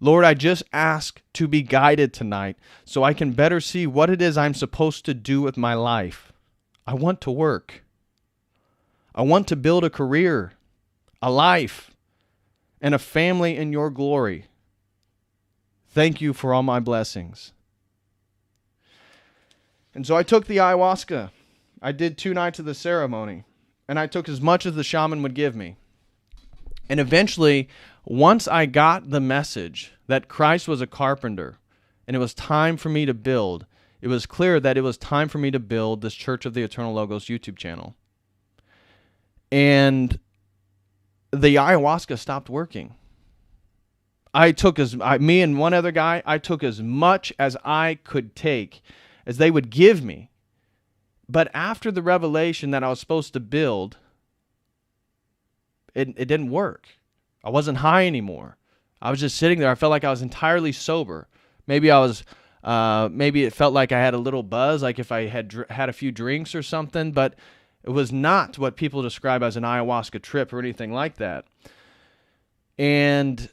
Lord, I just ask to be guided tonight so I can better see what it is I'm supposed to do with my life. I want to work. I want to build a career, a life, and a family in your glory. Thank you for all my blessings." And so I took the ayahuasca. I did 2 nights of the ceremony, and I took as much as the shaman would give me. And eventually, once I got the message that Christ was a carpenter and it was time for me to build, it was clear that it was time for me to build this Church of the Eternal Logos YouTube channel. And the ayahuasca stopped working. Me and one other guy, I took as much as I could take, as they would give me. But after the revelation that I was supposed to build, it didn't work. I wasn't high anymore. I was just sitting there. I felt like I was entirely sober. Maybe it felt like I had a little buzz, like if I had had a few drinks or something, but it was not what people describe as an ayahuasca trip or anything like that. And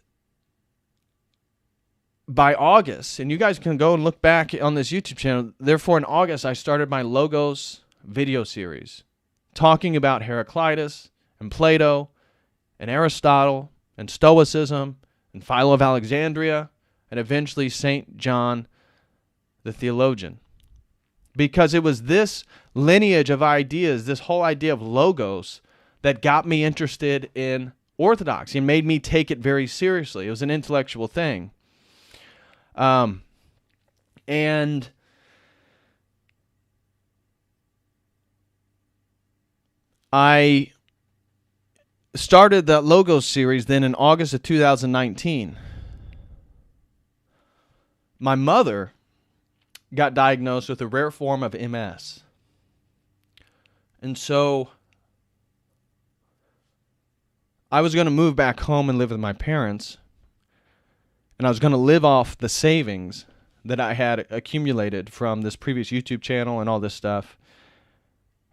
by August, and you guys can go and look back on this YouTube channel, therefore in August, I started my Logos video series talking about Heraclitus and Plato and Aristotle and Stoicism and Philo of Alexandria and eventually St. John the theologian. Because it was this lineage of ideas, this whole idea of Logos, that got me interested in orthodoxy and made me take it very seriously. It was an intellectual thing. And I started that Logos series then in August of 2019. My mother got diagnosed with a rare form of MS. And so I was going to move back home and live with my parents. And I was going to live off the savings that I had accumulated from this previous YouTube channel and all this stuff.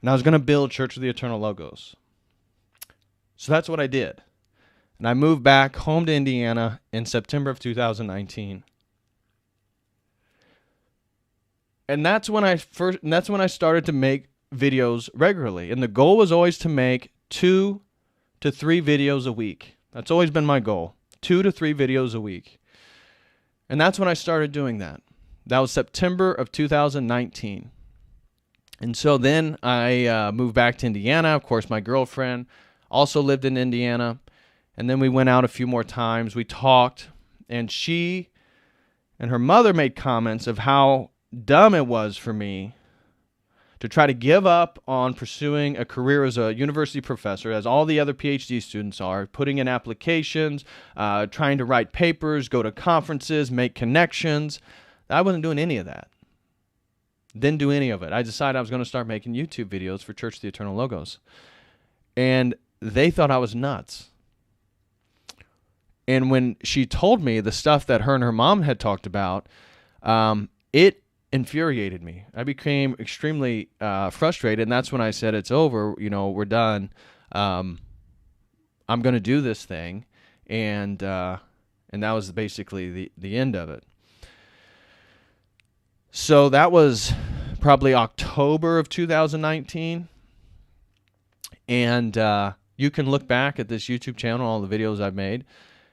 And I was going to build Church of the Eternal Logos. So that's what I did. And I moved back home to Indiana in September of 2019. And that's when I started to make videos regularly. And the goal was always to make 2 to 3 videos a week. That's always been my goal. 2 to 3 videos a week. And that's when I started doing that. That was September of 2019. And so then I moved back to Indiana. Of course, my girlfriend also lived in Indiana. And then we went out a few more times. We talked. And she and her mother made comments of how dumb it was for me to try to give up on pursuing a career as a university professor, as all the other PhD students are, putting in applications, trying to write papers, go to conferences, make connections. I wasn't doing any of that. Didn't do any of it. I decided I was going to start making YouTube videos for Church of the Eternal Logos. And they thought I was nuts. And when she told me the stuff that her and her mom had talked about, it infuriated me. I became extremely frustrated, and that's when I said, it's over, we're done. I'm going to do this thing, and that was basically the end of it. So that was probably October of 2019, and you can look back at this YouTube channel, all the videos I've made,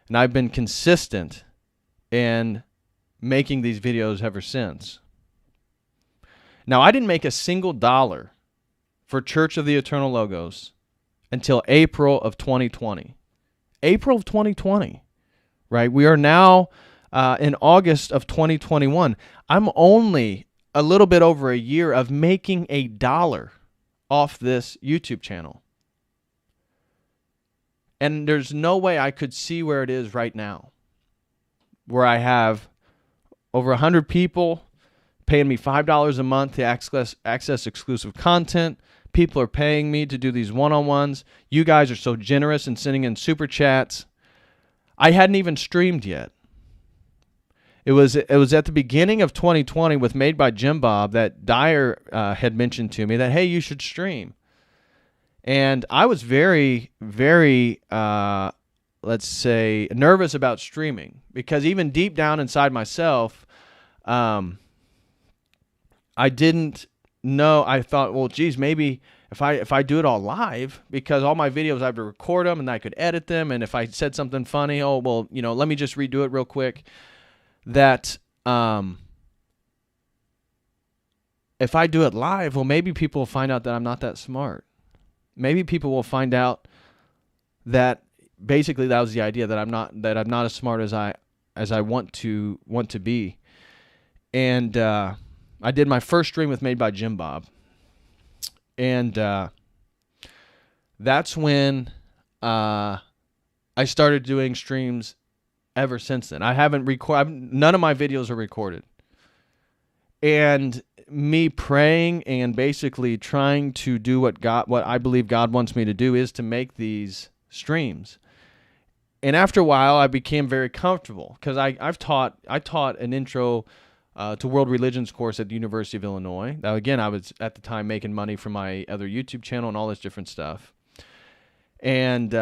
and I've been consistent in making these videos ever since. Now, I didn't make a single dollar for Church of the Eternal Logos until April of 2020. April of 2020, right? We are now in August of 2021. I'm only a little bit over a year of making $1 off this YouTube channel. And there's no way I could see where it is right now, where I have over 100 people paying me $5 a month to access exclusive content. People are paying me to do these one-on-ones. You guys are so generous in sending in super chats. I hadn't even streamed yet. It was at the beginning of 2020 with Made by Jim Bob that Dyer had mentioned to me that, hey, you should stream. And I was very, very, let's say, nervous about streaming, because even deep down inside myself, I didn't know. I thought, well, geez, maybe if I do it all live, because all my videos I have to record them and I could edit them, and if I said something funny, oh well, let me just redo it real quick. That if I do it live, well, maybe people will find out that I'm not that smart. Maybe people will find out that basically that was the idea, that I'm not as smart as I want to be. And I did my first stream with Made by Jim Bob, and that's when I started doing streams ever since then. I haven't none of my videos are recorded. And me praying and basically trying to do what I believe God wants me to do is to make these streams. And after a while, I became very comfortable, because I taught an intro to world religions course at the University of Illinois. Now, again, I was at the time making money from my other YouTube channel and all this different stuff. And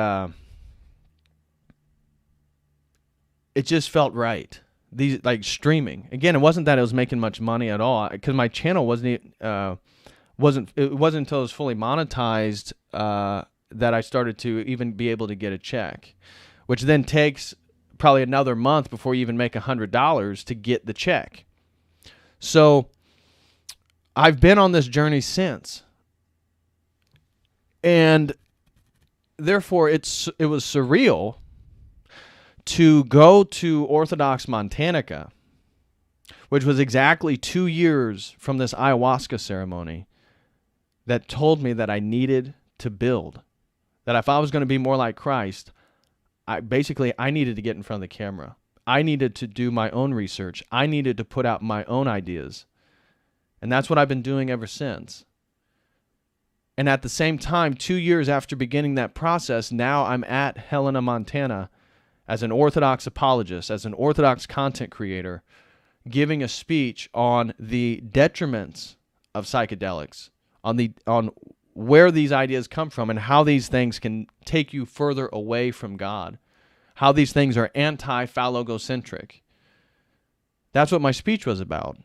it just felt right. These, like, streaming. Again, it wasn't that I was making much money at all, because my channel wasn't until it was fully monetized that I started to even be able to get a check, which then takes probably another month before you even make $100 to get the check. So I've been on this journey since, and therefore it was surreal to go to Orthodox Montanica, which was exactly 2 years from this ayahuasca ceremony, that told me that I needed to build, that if I was going to be more like Christ, I needed to get in front of the camera. I needed to do my own research. I needed to put out my own ideas. And that's what I've been doing ever since. And at the same time, 2 years after beginning that process, now I'm at Helena, Montana, as an Orthodox apologist, as an Orthodox content creator, giving a speech on the detriments of psychedelics, on where these ideas come from and how these things can take you further away from God, how these things are anti-phallogocentric. That's what my speech was about.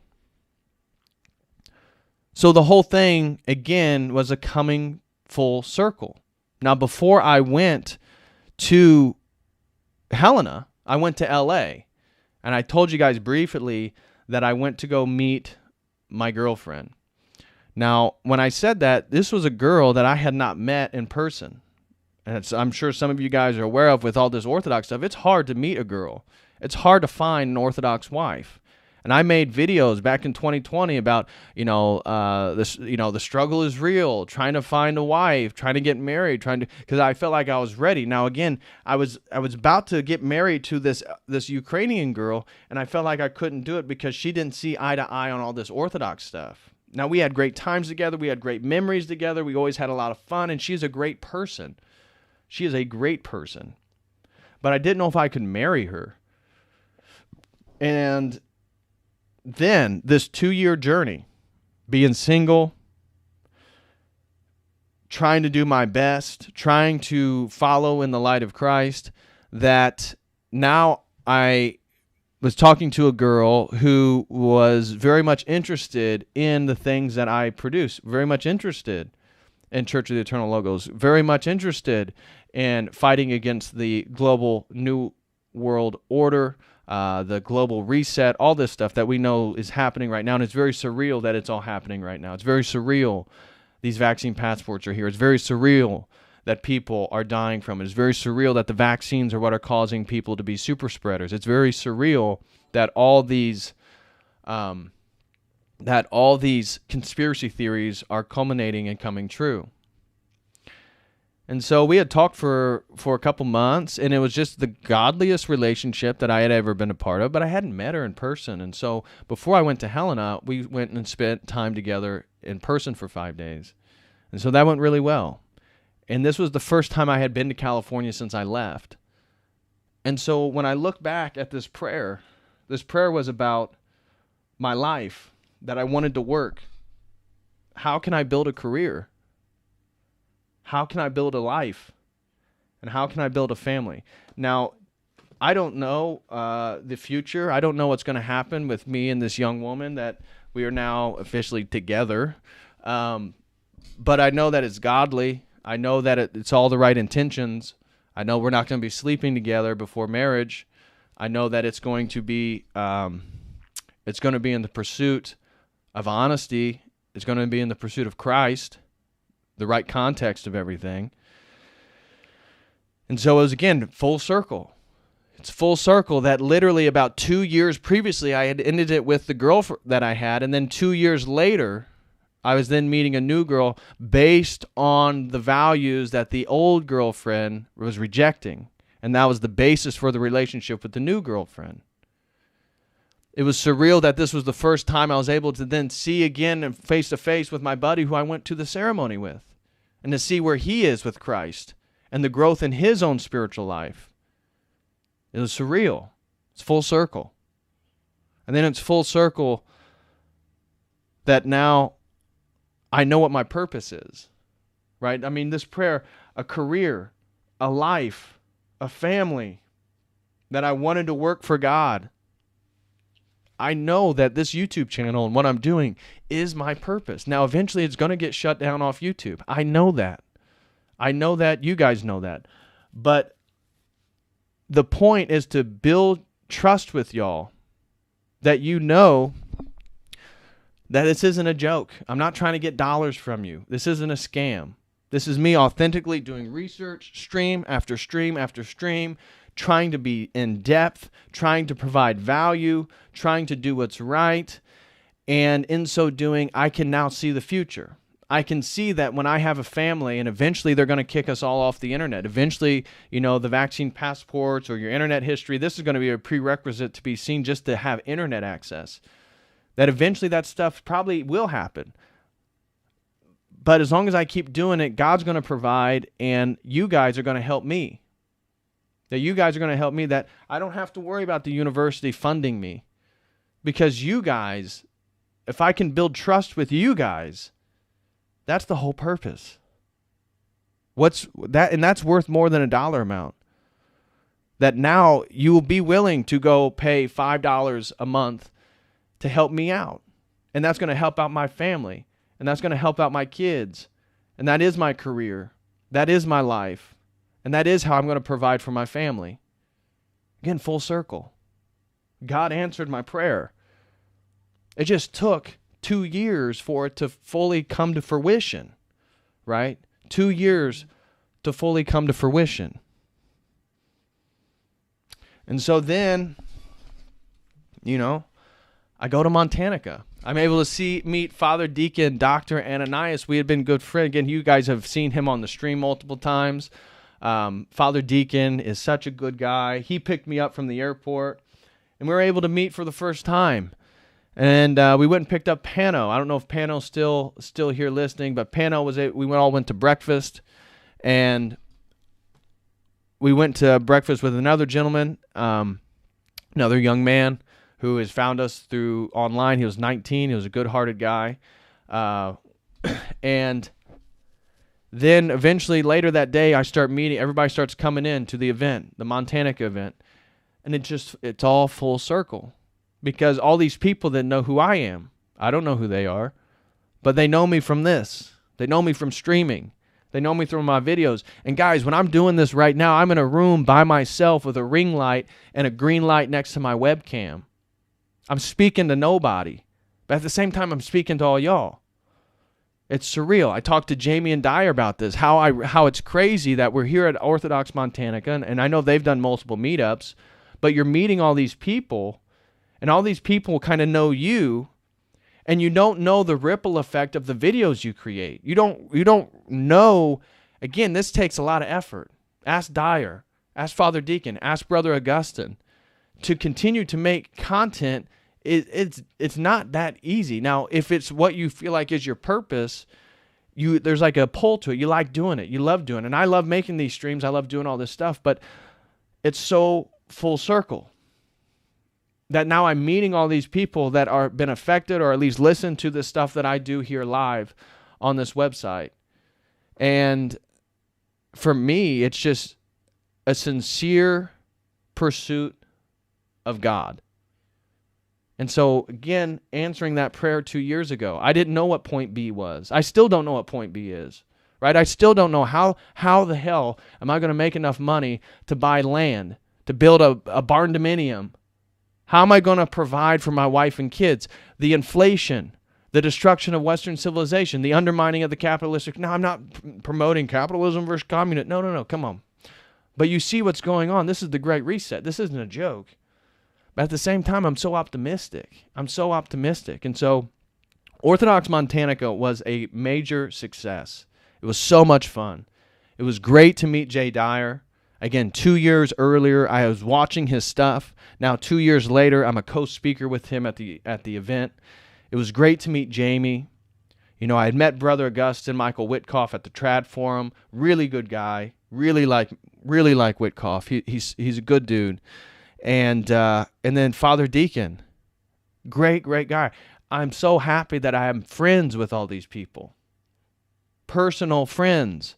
So the whole thing, again, was a coming full circle. Now, before I went to Helena, I went to LA, and I told you guys briefly that I went to go meet my girlfriend. Now, when I said that, this was a girl that I had not met in person. And I'm sure some of you guys are aware of, with all this Orthodox stuff, it's hard to meet a girl. It's hard to find an Orthodox wife. And I made videos back in 2020 about, the struggle is real, trying to find a wife, trying to get married, because I felt like I was ready. Now, again, I was about to get married to this Ukrainian girl, and I felt like I couldn't do it because she didn't see eye to eye on all this Orthodox stuff. Now, we had great times together. We had great memories together. We always had a lot of fun, and she's a great person. She is a great person. But I didn't know if I could marry her. And then this 2-year journey, being single, trying to do my best, trying to follow in the light of Christ, that now I was talking to a girl who was very much interested in the things that I produce, very much interested in Church of the Eternal Logos, very much interested in fighting against the global New World Order, the global reset, all this stuff that we know is happening right now. And it's very surreal that it's all happening right now. It's very surreal these vaccine passports are here. It's very surreal that people are dying from it. It's very surreal that the vaccines are what are causing people to be super spreaders. It's very surreal that all these conspiracy theories are culminating and coming true. And so we had talked for a couple months, and it was just the godliest relationship that I had ever been a part of, but I hadn't met her in person. And so before I went to Helena, we went and spent time together in person for 5 days. And so that went really well. And this was the first time I had been to California since I left. And so when I look back at this prayer was about my life, that I wanted to work. How can I build a career? How can I build a life? And how can I build a family? Now, I don't know the future. I don't know what's going to happen with me and this young woman that we are now officially together. But I know that it's godly. I know that it's all the right intentions. I know we're not going to be sleeping together before marriage. I know that it's going to be in the pursuit of honesty. It's going to be in the pursuit of Christ, the right context of everything. And so it was, again, full circle. It's full circle that literally about 2 years previously, I had ended it with the girl that I had, and then 2 years later, I was then meeting a new girl based on the values that the old girlfriend was rejecting. And that was the basis for the relationship with the new girlfriend. It was surreal that this was the first time I was able to then see again and face to face with my buddy who I went to the ceremony with, and to see where he is with Christ and the growth in his own spiritual life. It was surreal. It's full circle. And then it's full circle that now I know what my purpose is, right? I mean, this prayer, a career, a life, a family, that I wanted to work for God. I know that this YouTube channel and what I'm doing is my purpose. Now, eventually it's going to get shut down off YouTube. I know that. I know that. You guys know that. But the point is to build trust with y'all, that you know that this isn't a joke. I'm not trying to get dollars from you. This isn't a scam. This is me authentically doing research, stream after stream after stream, trying to be in depth, trying to provide value, trying to do what's right. And in so doing, I can now see the future. I can see that when I have a family, and eventually they're going to kick us all off the internet. Eventually, the vaccine passports or your internet history, this is going to be a prerequisite to be seen just to have internet access. That eventually that stuff probably will happen. But as long as I keep doing it, God's going to provide, and you guys are going to help me. That you guys are going to help me, that I don't have to worry about the university funding me. Because you guys, if I can build trust with you guys, that's the whole purpose. And that's worth more than a dollar amount. That now you will be willing to go pay $5 a month to help me out. And that's going to help out my family. And that's going to help out my kids. And that is my career. That is my life. And that is how I'm going to provide for my family. Again, full circle. God answered my prayer. It just took 2 years for it to fully come to fruition, right? 2 years to fully come to fruition. And so then, I go to Montanica. I'm able to meet Father Deacon Dr. Ananias. We had been good friends. Again, you guys have seen him on the stream multiple times. Father Deacon is such a good guy. He picked me up from the airport, and we were able to meet for the first time. And we went and picked up Pano. I don't know if Pano's still here listening, but we all went to breakfast, and we went to breakfast with another gentleman, another young man who has found us through online. He was 19. He was a good-hearted guy. And then eventually later that day, I start meeting. Everybody starts coming in to the event, the Montanica event. And it's all full circle. Because all these people that know who I am, I don't know who they are, but they know me from this. They know me from streaming. They know me through my videos. And guys, when I'm doing this right now, I'm in a room by myself with a ring light and a green light next to my webcam. I'm speaking to nobody, but at the same time, I'm speaking to all y'all. It's surreal. I talked to Jamie and Dyer about this, how it's crazy that we're here at Orthodox Montanica, and I know they've done multiple meetups, but you're meeting all these people, and all these people kind of know you, and you don't know the ripple effect of the videos you create. You don't know. Again, this takes a lot of effort. Ask Dyer, ask Father Deacon, ask Brother Augustine. To continue to make content, it's not that easy. Now, if it's what you feel like is your purpose, there's like a pull to it. You like doing it. You love doing it. And I love making these streams. I love doing all this stuff. But it's so full circle that now I'm meeting all these people that are been affected or at least listen to the stuff that I do here live on this website. And for me, it's just a sincere pursuit of God. And so, again, answering that prayer 2 years ago, I didn't know what point B was. I still don't know what point B is, right? I still don't know how the hell am I going to make enough money to buy land, to build a barn dominium. How am I going to provide for my wife and kids? The inflation, the destruction of Western civilization, the undermining of the capitalistic. Now, I'm not promoting capitalism versus communism. No, come on. But you see what's going on. This is the Great Reset. This isn't a joke. But at the same time, I'm so optimistic. And so Orthodox Montanica was a major success. It was so much fun. It was great to meet Jay Dyer. Again, 2 years earlier, I was watching his stuff. Now, 2 years later, I'm a co-speaker with him at the event. It was great to meet Jamie. You know, I had met Brother Augustine, Michael Witkoff at the Trad Forum. Really good guy. Really like Witkoff. He's a good dude. And then Father Deacon, great guy. I'm so happy that I am friends with all these people, personal friends.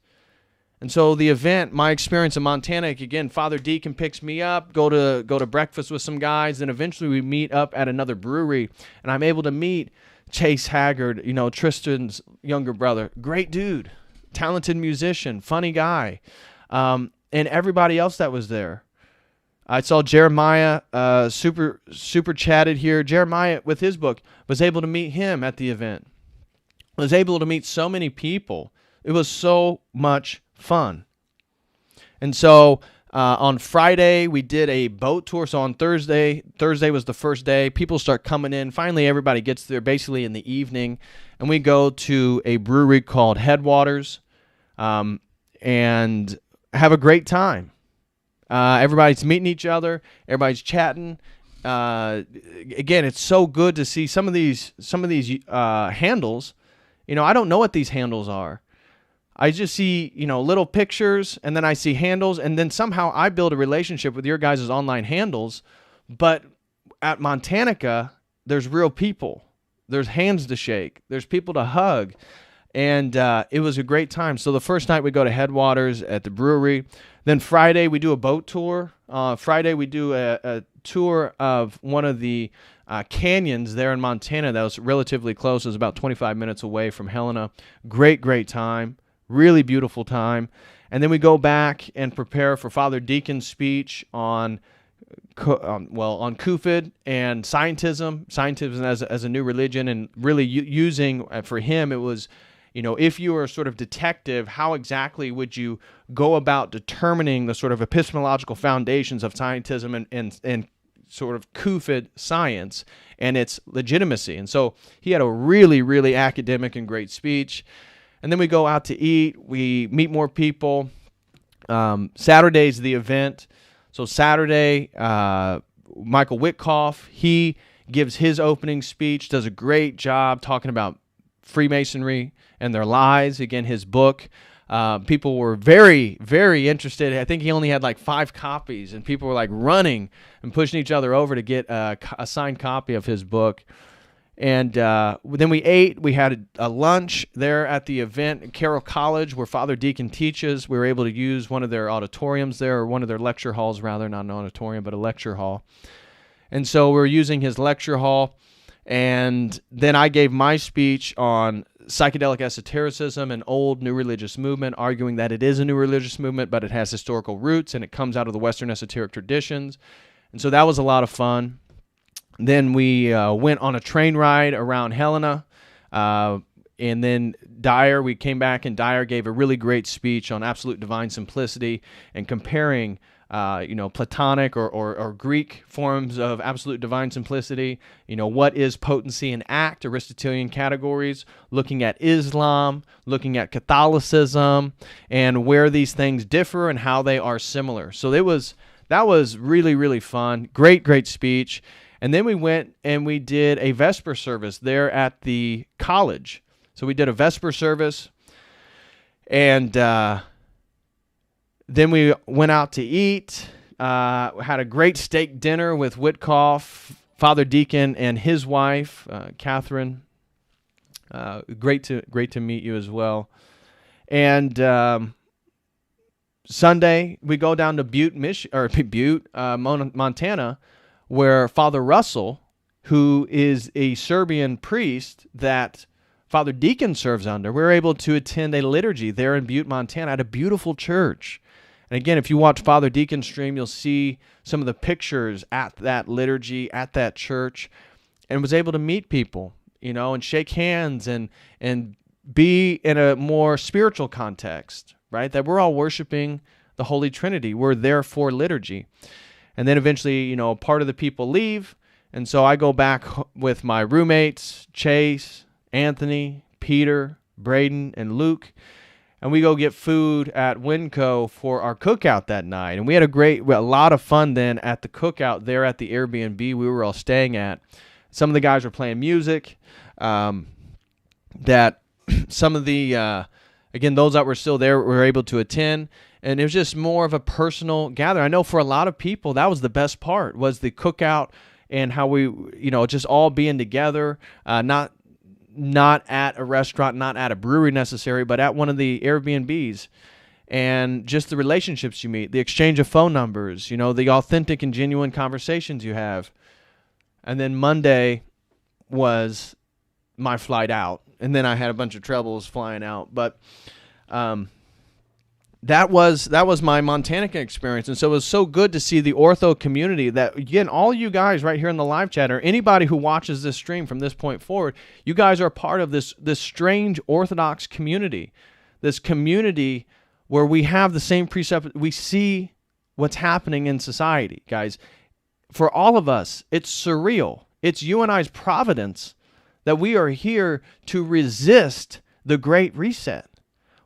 And so the event, my experience in Montana, again, Father Deacon picks me up, go to breakfast with some guys, and eventually we meet up at another brewery, and I'm able to meet Chase Haggard, you know, Tristan's younger brother. Great dude, talented musician, funny guy, and everybody else that was there. I saw Jeremiah super chatted here. Jeremiah, with his book, was able to meet him at the event. Was able to meet so many people. It was so much fun. And so on Friday, we did a boat tour. So on Thursday was the first day. People start coming in. Finally, everybody gets there basically in the evening. And we go to a brewery called Headwaters and have a great time. Everybody's meeting each other. Everybody's chatting. Again, it's so good to see some of these handles. You know, I don't know what these handles are. I just see, you know, little pictures, and then I see handles, and then somehow I build a relationship with your guys' online handles. But at Montanica, there's real people. There's hands to shake. There's people to hug. And it was a great time. So the first night we go to Headwaters at the brewery. Then Friday we do a boat tour. Friday we do a tour of one of the canyons there in Montana that was relatively close. It was about 25 minutes away from Helena. Great time. Really beautiful time. And then we go back and prepare for Father Deacon's speech on Kufid and scientism as a new religion, and really using, for him, it was, you know, if you were a sort of detective, how exactly would you go about determining the sort of epistemological foundations of scientism and sort of CUFID science and its legitimacy. And so he had a really, really academic and great speech. And then we go out to eat. We meet more people. Saturday's the event. So Saturday, Michael Witkoff, he gives his opening speech, does a great job talking about Freemasonry and their lies. Again, his book. People were very, very interested. I think he only had like 5 copies, and people were like running and pushing each other over to get a signed copy of his book. And then we ate. We had a lunch there at the event at Carroll College where Father Deacon teaches. We were able to use one of their auditoriums there, or one of their lecture halls rather, not an auditorium, but a lecture hall. And so we're using his lecture hall. And then I gave my speech on psychedelic esotericism, an old new religious movement, arguing that it is a new religious movement, but it has historical roots and it comes out of the Western esoteric traditions. And so that was a lot of fun. Then we went on a train ride around Helena. And then Dyer, we came back, and Dyer gave a really great speech on absolute divine simplicity and comparing Platonic or Greek forms of absolute divine simplicity. What is potency and act, Aristotelian categories, looking at Islam, looking at Catholicism, and where these things differ and how they are similar. So that was really, really fun. Great speech. And then we went and we did a Vesper service there at the college. So we did a Vesper service, and then we went out to eat, had a great steak dinner with Witkoff, Father Deacon, and his wife, Catherine. Great to meet you as well. And Sunday, we go down to Butte, Montana, where Father Russell, who is a Serbian priest that Father Deacon serves under, we were able to attend a liturgy there in Butte, Montana, at a beautiful church. And again, if you watch Father Deacon's stream, you'll see some of the pictures at that liturgy, at that church, and was able to meet people, and shake hands and be in a more spiritual context, right? That we're all worshiping the Holy Trinity. We're there for liturgy. And then eventually, part of the people leave, and so I go back with my roommates, Chase, Anthony, Peter, Braden, and Luke, and we go get food at Winco for our cookout that night. And we had a lot of fun then at the cookout there at the Airbnb we were all staying at. Some of the guys were playing music. That some of the, again, those that were still there were able to attend. And it was just more of a personal gathering. I know for a lot of people, that was the best part, was the cookout and how we, just all being together, not at a restaurant, not at a brewery necessarily, but at one of the Airbnbs, and just the relationships you meet, the exchange of phone numbers, the authentic and genuine conversations you have. And then Monday was my flight out, and then I had a bunch of troubles flying out, but that was my Montanica experience. And so it was so good to see the ortho community that, again, all you guys right here in the live chat, or anybody who watches this stream from this point forward, you guys are part of this strange Orthodox community, this community where we have the same precept. We see what's happening in society, guys. For all of us, it's surreal. It's you and I's providence that we are here to resist the Great Reset.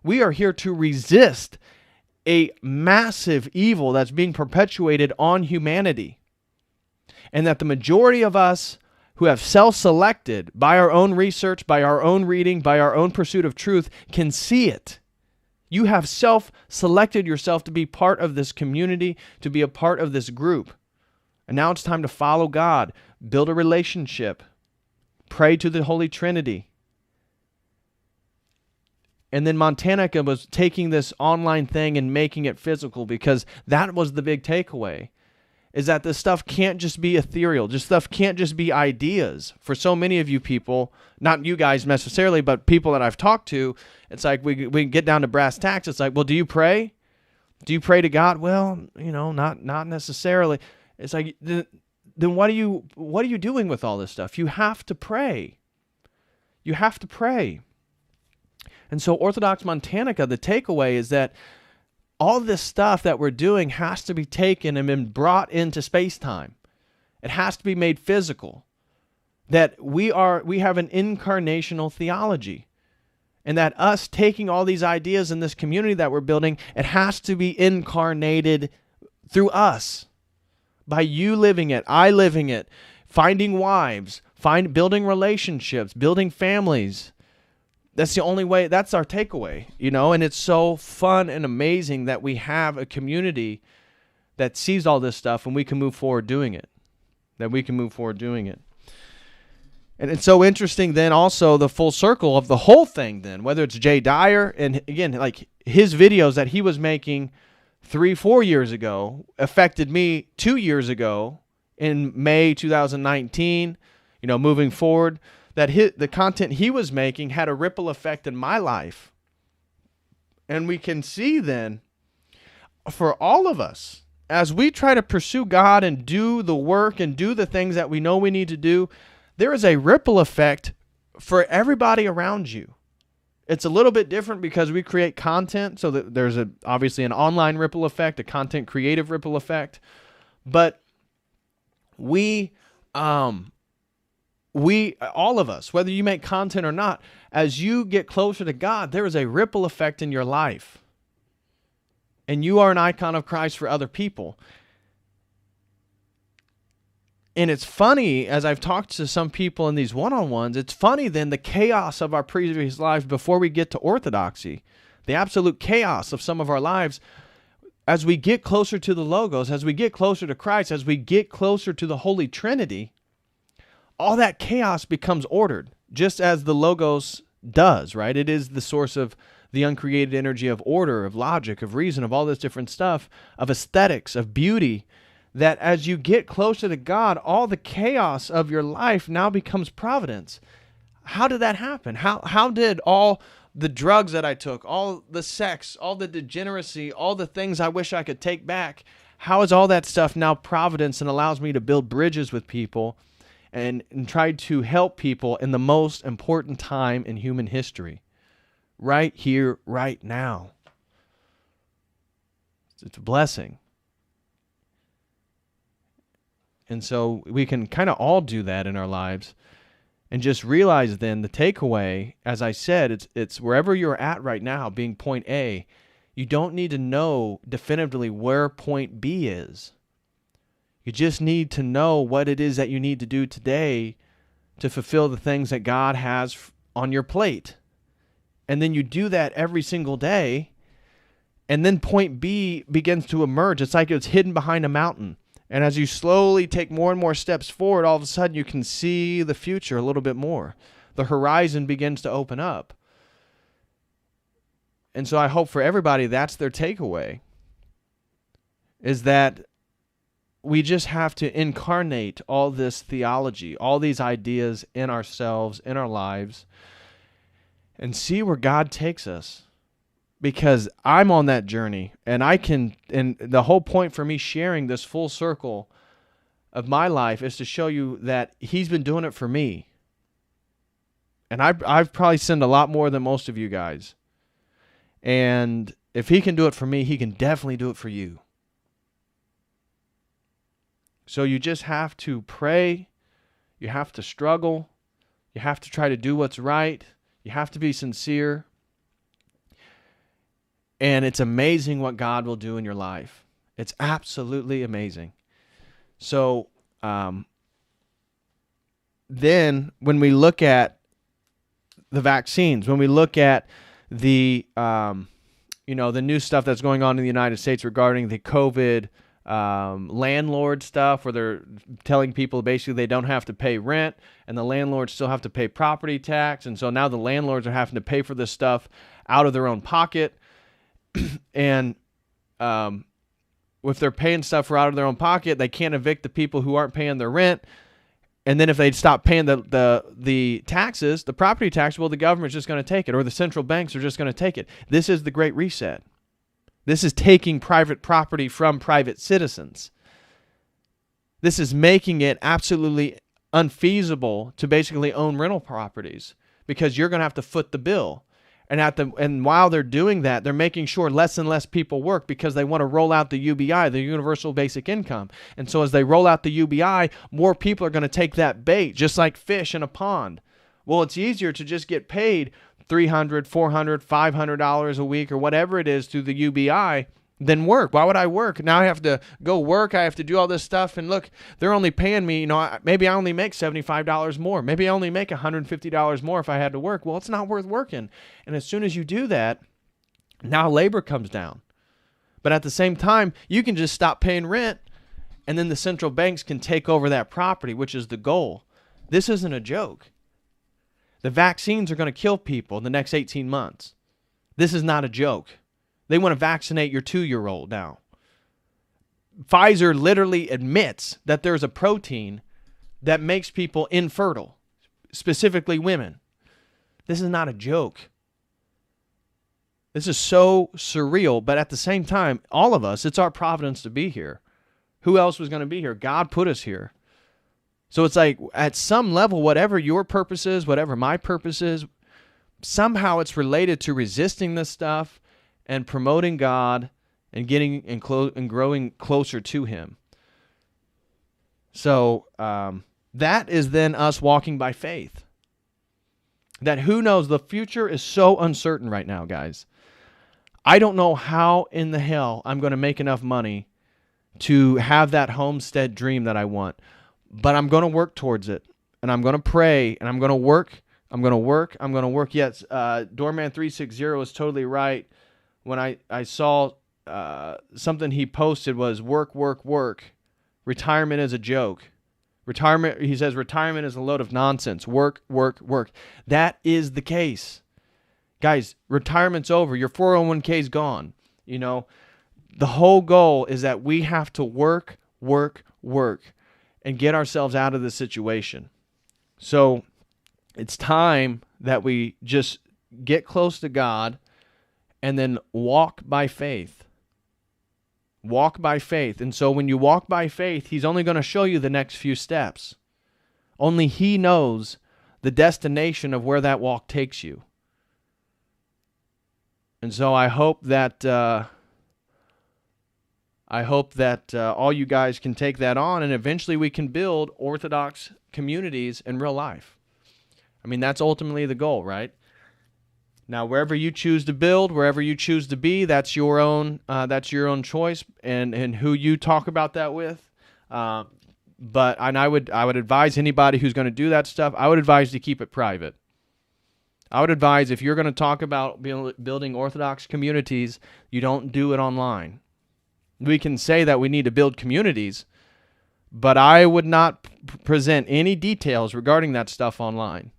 We are here to resist a massive evil that's being perpetuated on humanity. And that the majority of us who have self-selected by our own research, by our own reading, by our own pursuit of truth, can see it. You have self-selected yourself to be part of this community, to be a part of this group. And now it's time to follow God, build a relationship, pray to the Holy Trinity. And then Montanica was taking this online thing and making it physical, because that was the big takeaway, is that this stuff can't just be ethereal. This stuff can't just be ideas. For so many of you people, not you guys necessarily, but people that I've talked to, it's like we get down to brass tacks. It's like, well, do you pray? Do you pray to God? Well, not necessarily. It's like, then what are you doing with all this stuff? You have to pray. You have to pray. And so Orthodox Montanica, the takeaway is that all this stuff that we're doing has to be taken and been brought into space-time. It has to be made physical. That we have an incarnational theology. And that us taking all these ideas in this community that we're building, it has to be incarnated through us. By you living it, I living it, finding wives, building relationships, building families. That's the only way, that's our takeaway, and it's so fun and amazing that we have a community that sees all this stuff and we can move forward doing it. And it's so interesting then also the full circle of the whole thing then, whether it's Jay Dyer, and again, like his videos that he was making 3-4 years ago affected me 2 years ago in May 2019, moving forward, that the content he was making had a ripple effect in my life. And we can see then for all of us, as we try to pursue God and do the work and do the things that we know we need to do, there is a ripple effect for everybody around you. It's a little bit different because we create content, so that there's obviously an online ripple effect, a content creative ripple effect. But we all of us, whether you make content or not, as you get closer to God, there is a ripple effect in your life. And you are an icon of Christ for other people. And it's funny, as I've talked to some people in these one-on-ones, it's funny then the chaos of our previous lives before we get to orthodoxy, the absolute chaos of some of our lives, as we get closer to the Logos, as we get closer to Christ, as we get closer to the Holy Trinity, all that chaos becomes ordered, just as the Logos does, right? It is the source of the uncreated energy of order, of logic, of reason, of all this different stuff, of aesthetics, of beauty, that as you get closer to God, all the chaos of your life now becomes providence. How did that happen? How did all the drugs that I took, all the sex, all the degeneracy, all the things I wish I could take back, how is all that stuff now providence and allows me to build bridges with people and try to help people in the most important time in human history? Right here, right now. It's a blessing. And so we can kind of all do that in our lives and just realize then the takeaway, as I said, it's wherever you're at right now, being point A, you don't need to know definitively where point B is. You just need to know what it is that you need to do today to fulfill the things that God has on your plate. And then you do that every single day, and then point B begins to emerge. It's like it's hidden behind a mountain. And as you slowly take more and more steps forward, all of a sudden you can see the future a little bit more. The horizon begins to open up. And so I hope for everybody that's their takeaway, is that we just have to incarnate all this theology, all these ideas in ourselves, in our lives, and see where God takes us. Because I'm on that journey, and and the whole point for me sharing this full circle of my life is to show you that He's been doing it for me. And I've probably sinned a lot more than most of you guys. And if He can do it for me, He can definitely do it for you. So you just have to pray, you have to struggle, you have to try to do what's right, you have to be sincere. And it's amazing what God will do in your life. It's absolutely amazing. So then when we look at the vaccines, when we look at the the new stuff that's going on in the United States regarding the COVID landlord stuff, where they're telling people basically they don't have to pay rent and the landlords still have to pay property tax. And so now the landlords are having to pay for this stuff out of their own pocket. And if they're paying stuff for out of their own pocket, they can't evict the people who aren't paying their rent. And then if they stop paying the taxes, the property tax, well, the government's just going to take it, or the central banks are just going to take it. This is the Great Reset. This is taking private property from private citizens. This is making it absolutely unfeasible to basically own rental properties, because you're going to have to foot the bill. And while they're doing that, they're making sure less and less people work because they want to roll out the UBI, the Universal Basic Income. And so as they roll out the UBI, more people are going to take that bait, just like fish in a pond. Well, it's easier to just get paid $300, $400, $500 a week or whatever it is through the UBI than work. Why would I work? Now I have to go work. I have to do all this stuff. And look, they're only paying me, maybe I only make $75 more. Maybe I only make $150 more if I had to work. Well, it's not worth working. And as soon as you do that, now labor comes down. But at the same time, you can just stop paying rent, and then the central banks can take over that property, which is the goal. This isn't a joke. The vaccines are going to kill people in the next 18 months. This is not a joke. They want to vaccinate your 2-year-old now. Pfizer literally admits that there's a protein that makes people infertile, specifically women. This is not a joke. This is so surreal, but at the same time, all of us, it's our providence to be here. Who else was going to be here? God put us here. So it's like, at some level, whatever your purpose is, whatever my purpose is, somehow it's related to resisting this stuff and promoting God and getting and growing closer to Him. So that is then us walking by faith. That who knows, the future is so uncertain right now, guys. I don't know how in the hell I'm going to make enough money to have that homestead dream that I want. But I'm going to work towards it. And I'm going to pray. And I'm going to work. I'm going to work. I'm going to work. Yes, Doorman360 was totally right. When I saw something he posted was work, work, work. Retirement is a joke. He says retirement is a load of nonsense. Work, work, work. That is the case. Guys, retirement's over. Your 401k is gone. The whole goal is that we have to work, work, work and get ourselves out of this situation. So it's time that we just get close to God and then walk by faith. Walk by faith. And so when you walk by faith, He's only going to show you the next few steps. Only He knows the destination of where that walk takes you. And so I hope that all you guys can take that on, and eventually we can build Orthodox communities in real life. I mean, that's ultimately the goal, right? Now, wherever you choose to build, wherever you choose to be, that's your own choice, and who you talk about that with. But I would advise anybody who's going to do that stuff, I would advise to keep it private. I would advise if you're going to talk about building Orthodox communities, you don't do it online. We can say that we need to build communities, but I would not present any details regarding that stuff online.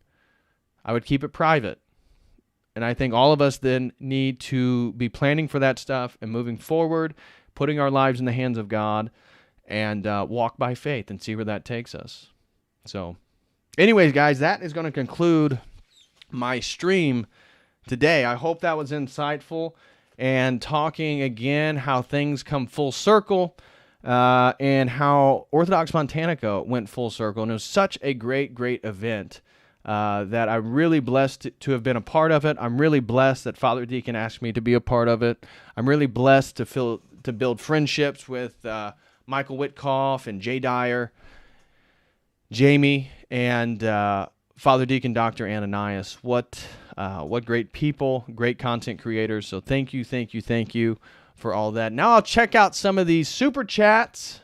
I would keep it private. And I think all of us then need to be planning for that stuff and moving forward, putting our lives in the hands of God, and walk by faith and see where that takes us. So anyways, guys, that is going to conclude my stream today. I hope that was insightful and talking again how things come full circle and how Orthodox Montanica went full circle. And it was such a great, great event. That I'm really blessed to have been a part of it. I'm really blessed that Father Deacon asked me to be a part of it. I'm really blessed to build friendships with Michael Witkoff and Jay Dyer, Jamie, and Father Deacon Dr. Ananias. What great people, great content creators. So thank you for all that. Now I'll check out some of these super chats.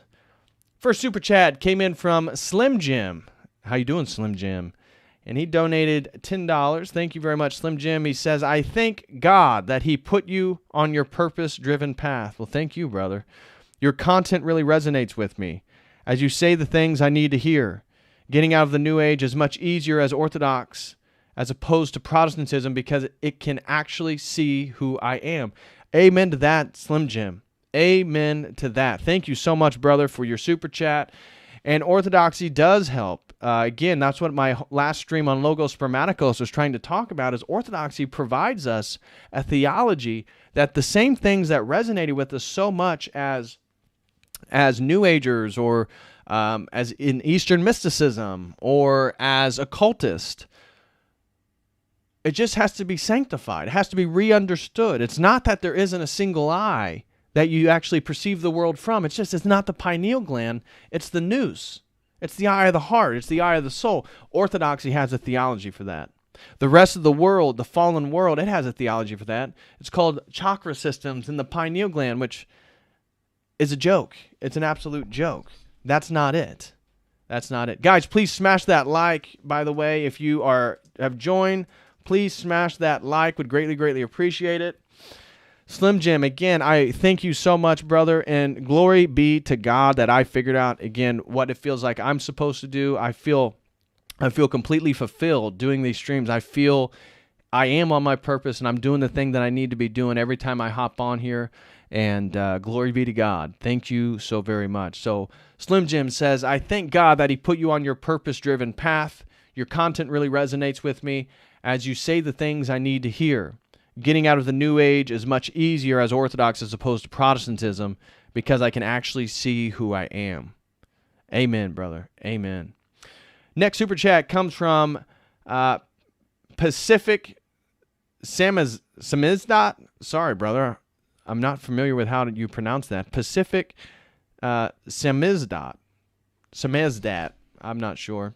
First super chat came in from Slim Jim. How you doing, Slim Jim? And he donated $10. Thank you very much, Slim Jim. He says, I thank God that He put you on your purpose-driven path. Well, thank you, brother. Your content really resonates with me. As you say the things I need to hear. Getting out of the New Age is much easier as Orthodox as opposed to Protestantism because it can actually see who I am. Amen to that, Slim Jim. Amen to that. Thank you so much, brother, for your super chat. And Orthodoxy does help. Again, that's what my last stream on Logos Spermaticos was trying to talk about, is Orthodoxy provides us a theology that the same things that resonated with us so much as New Agers or as in Eastern mysticism or as occultist, It just has to be sanctified. It has to be re-understood. It's not that there isn't a single eye that you actually perceive the world from. It's just, it's not the pineal gland. It's the nous. It's the eye of the heart. It's the eye of the soul. Orthodoxy has a theology for that. The rest of the world, the fallen world, it has a theology for that. It's called chakra systems in the pineal gland, which is a joke. It's an absolute joke. That's not it. That's not it. Guys, please smash that like, by the way. If you have joined, please smash that like. Would greatly, greatly appreciate it. Slim Jim, again, I thank you so much, brother, and glory be to God that I figured out, again, what it feels like I'm supposed to do. I feel completely fulfilled doing these streams. I feel I am on my purpose, and I'm doing the thing that I need to be doing every time I hop on here, and glory be to God. Thank you so very much. So Slim Jim says, I thank God that he put you on your purpose-driven path. Your content really resonates with me as you say the things I need to hear. Getting out of the New Age is much easier as Orthodox as opposed to Protestantism because I can actually see who I am. Amen, brother. Amen. Next super chat comes from Pacific Samizdat. Sorry, brother. I'm not familiar with how you pronounce that. Pacific Samizdat. Samizdat. I'm not sure.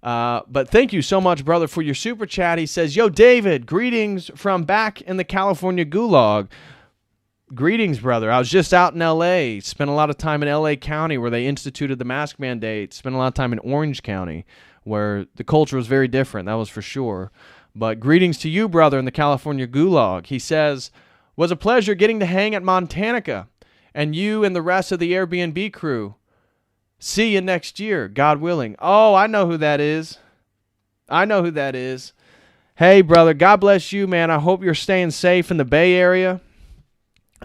But thank you so much, brother, for your super chat. He says, yo, David, greetings from back in the California gulag. Greetings, brother. I was just out in L.A., spent a lot of time in L.A. County where they instituted the mask mandate, spent a lot of time in Orange County where the culture was very different, that was for sure. But greetings to you, brother, in the California gulag. He says, was a pleasure getting to hang at Montanica and you and the rest of the Airbnb crew. See you next year, God willing. Oh, I know who that is. I know who that is. Hey, brother, God bless you, man. I hope you're staying safe in the Bay Area.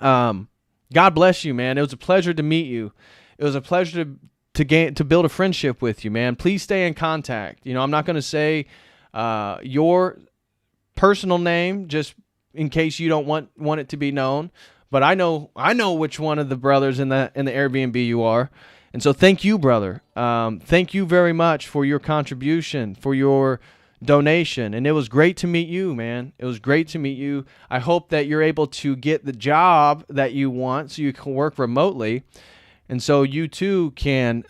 God bless you, man. It was a pleasure to meet you. It was a pleasure to build a friendship with you, man. Please stay in contact. You know, I'm not going to say your personal name just in case you don't want it to be known, but I know which one of the brothers in the Airbnb you are. And so thank you, brother. Thank you very much for your contribution, for your donation. And it was great to meet you, man. It was great to meet you. I hope that you're able to get the job that you want so you can work remotely. And so you too can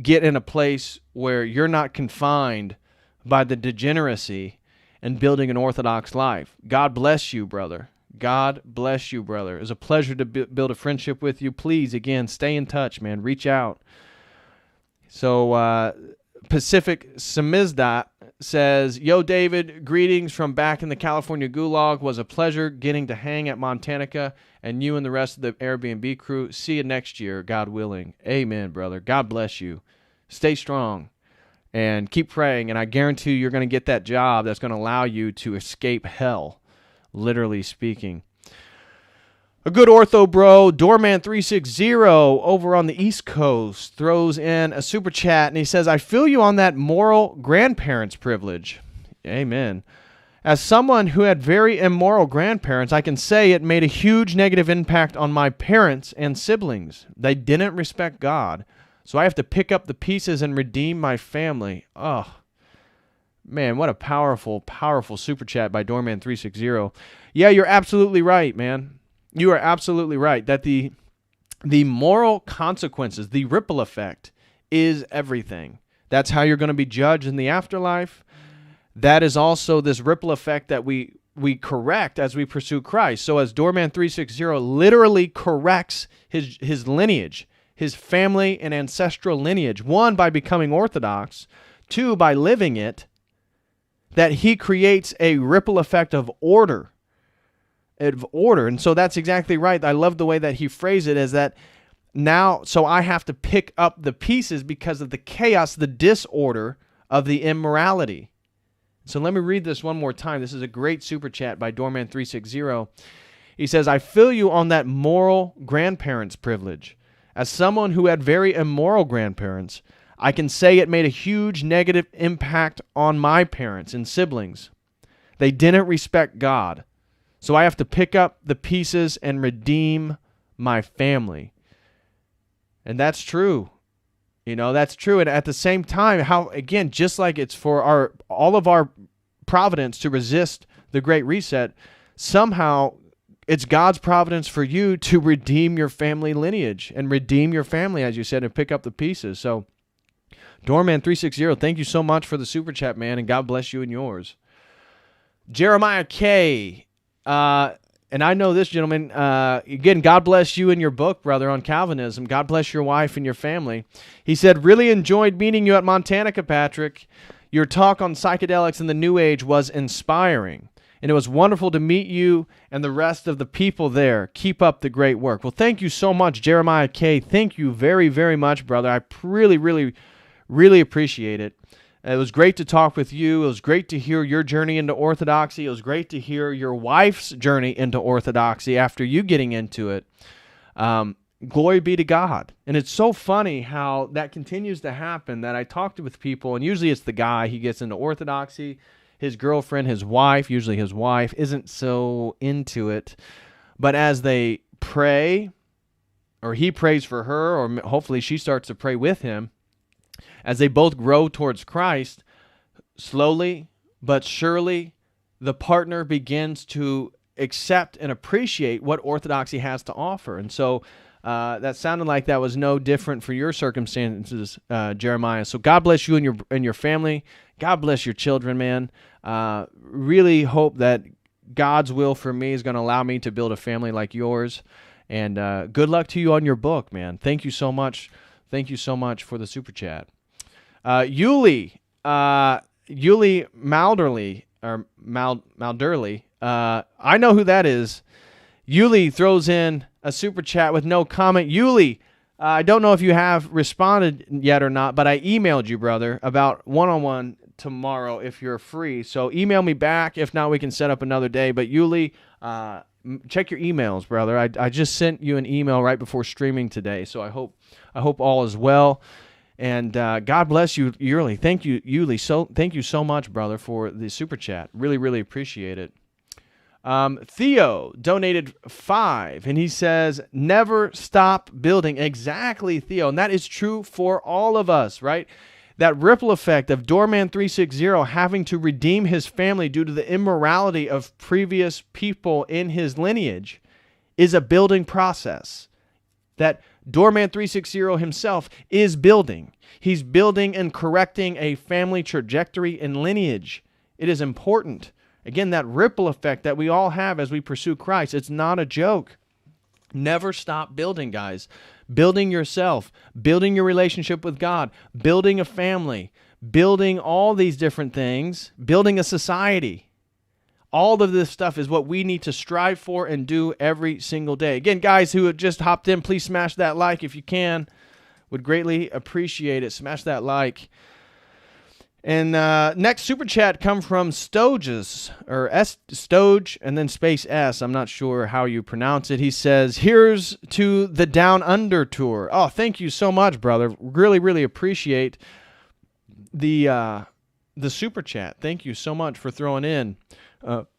get in a place where you're not confined by the degeneracy and building an Orthodox life. God bless you, brother. God bless you, brother. It was a pleasure to build a friendship with you. Please, again, stay in touch, man. Reach out. So Pacific Samizdat says, yo, David, greetings from back in the California gulag. Was a pleasure getting to hang at Montanica and you and the rest of the Airbnb crew. See you next year, God willing. Amen, brother. God bless you. Stay strong and keep praying, and I guarantee you're going to get that job that's going to allow you to escape hell. Literally speaking. A good ortho bro, Doorman360 over on the East Coast throws in a super chat and he says, I feel you on that moral grandparents privilege. Amen. As someone who had very immoral grandparents, I can say it made a huge negative impact on my parents and siblings. They didn't respect God. So I have to pick up the pieces and redeem my family. Oh. Man, what a powerful, powerful super chat by Doorman360. Yeah, you're absolutely right, man. You are absolutely right that the moral consequences, the ripple effect is everything. That's how you're going to be judged in the afterlife. That is also this ripple effect that we correct as we pursue Christ. So as Doorman360 literally corrects his lineage, his family and ancestral lineage, one, by becoming Orthodox, two, by living it, that he creates a ripple effect of order. And so that's exactly right. I love the way that he phrased it as that now, so I have to pick up the pieces because of the chaos, the disorder of the immorality. So let me read this one more time. This is a great super chat by Doorman360. He says, I feel you on that moral grandparents privilege. As someone who had very immoral grandparents, I can say it made a huge negative impact on my parents and siblings. They didn't respect God. So I have to pick up the pieces and redeem my family. And that's true. You know, that's true. And at the same time, how, again, just like it's for all of our providence to resist the Great Reset, somehow it's God's providence for you to redeem your family lineage and redeem your family, as you said, and pick up the pieces. So, Doorman360, thank you so much for the super chat, man, and God bless you and yours. Jeremiah K., and I know this gentleman, again, God bless you and your book, brother, on Calvinism. God bless your wife and your family. He said, really enjoyed meeting you at Montanica, Patrick. Your talk on psychedelics and the New Age was inspiring, and it was wonderful to meet you and the rest of the people there. Keep up the great work. Well, thank you so much, Jeremiah K. Thank you very, very much, brother. I really, really, really appreciate it. It was great to talk with you. It was great to hear your journey into orthodoxy. It was great to hear your wife's journey into orthodoxy after you getting into it. Glory be to God. And it's so funny how that continues to happen, that I talked with people, and usually it's the guy, he gets into orthodoxy. His girlfriend, his wife, usually his wife, isn't so into it. But as they pray, or he prays for her, or hopefully she starts to pray with him, as they both grow towards Christ, slowly but surely, the partner begins to accept and appreciate what orthodoxy has to offer. And so that sounded like that was no different for your circumstances, Jeremiah. So God bless you and your family. God bless your children, man. Really hope that God's will for me is going to allow me to build a family like yours. And good luck to you on your book, man. Thank you so much. Thank you so much for the super chat. Yuli Malderly, or Malderly, I know who that is. Yuli throws in a super chat with no comment. Yuli, I don't know if you have responded yet or not, but I emailed you, brother, about one-on-one tomorrow if you're free. So email me back. If not, we can set up another day. But Yuli, check your emails, brother. I just sent you an email right before streaming today, so I hope all is well. And God bless you, Yuli. Thank you, Yuli. Thank you so much, brother, for the super chat. Really, really appreciate it. Theo donated 5, and he says, never stop building. Exactly, Theo. And that is true for all of us, right? That ripple effect of Doorman360 having to redeem his family due to the immorality of previous people in his lineage is a building process. That Doorman360 himself is building. He's building and correcting a family trajectory and lineage. It is important. Again, that ripple effect that we all have as we pursue Christ, it's not a joke. Never stop building, guys. Building yourself, building your relationship with God, building a family, building all these different things, building a society. All of this stuff is what we need to strive for and do every single day. Again, guys who have just hopped in, please smash that like if you can. Would greatly appreciate it. Smash that like. And next super chat come from Stoges, or Stoge and then space S. I'm not sure how you pronounce it. He says, here's to the Down Under tour. Oh, thank you so much, brother. Really, really appreciate the super chat. Thank you so much for throwing in.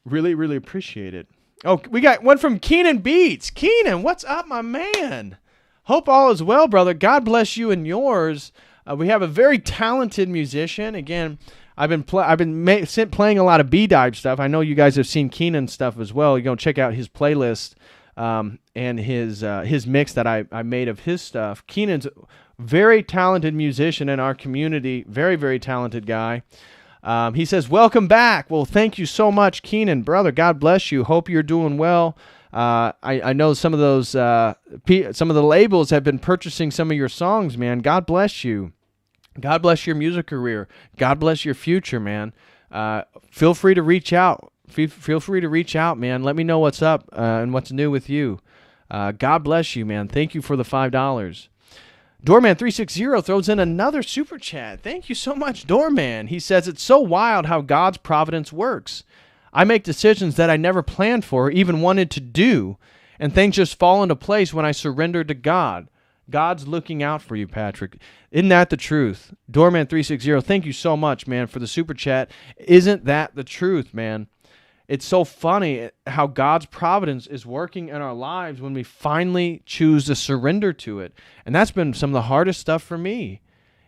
Really, really appreciate it. Oh, we got one from Keenan Beats. Keenan, what's up, my man? Hope all is well, brother. God bless you and yours. We have a very talented musician. Again, I've been playing a lot of B-Dive stuff. I know you guys have seen Keenan's stuff as well. You go check out his playlist and his mix that I made of his stuff. Keenan's a very talented musician in our community. Very, very talented guy. He says, welcome back. Well, thank you so much, Keenan. Brother, God bless you. Hope you're doing well. I know some of those, some of the labels have been purchasing some of your songs, man. God bless you. God bless your music career. God bless your future, man. Feel free to reach out. Feel free to reach out, man. Let me know what's up and what's new with you. God bless you, man. Thank you for the $5. Doorman360 throws in another super chat. Thank you so much, Doorman. He says, it's so wild how God's providence works. I make decisions that I never planned for or even wanted to do, and things just fall into place when I surrender to God. God's looking out for you, Patrick. Isn't that the truth? Doorman360, thank you so much, man, for the super chat. Isn't that the truth, man? It's so funny how God's providence is working in our lives when we finally choose to surrender to it. And that's been some of the hardest stuff for me,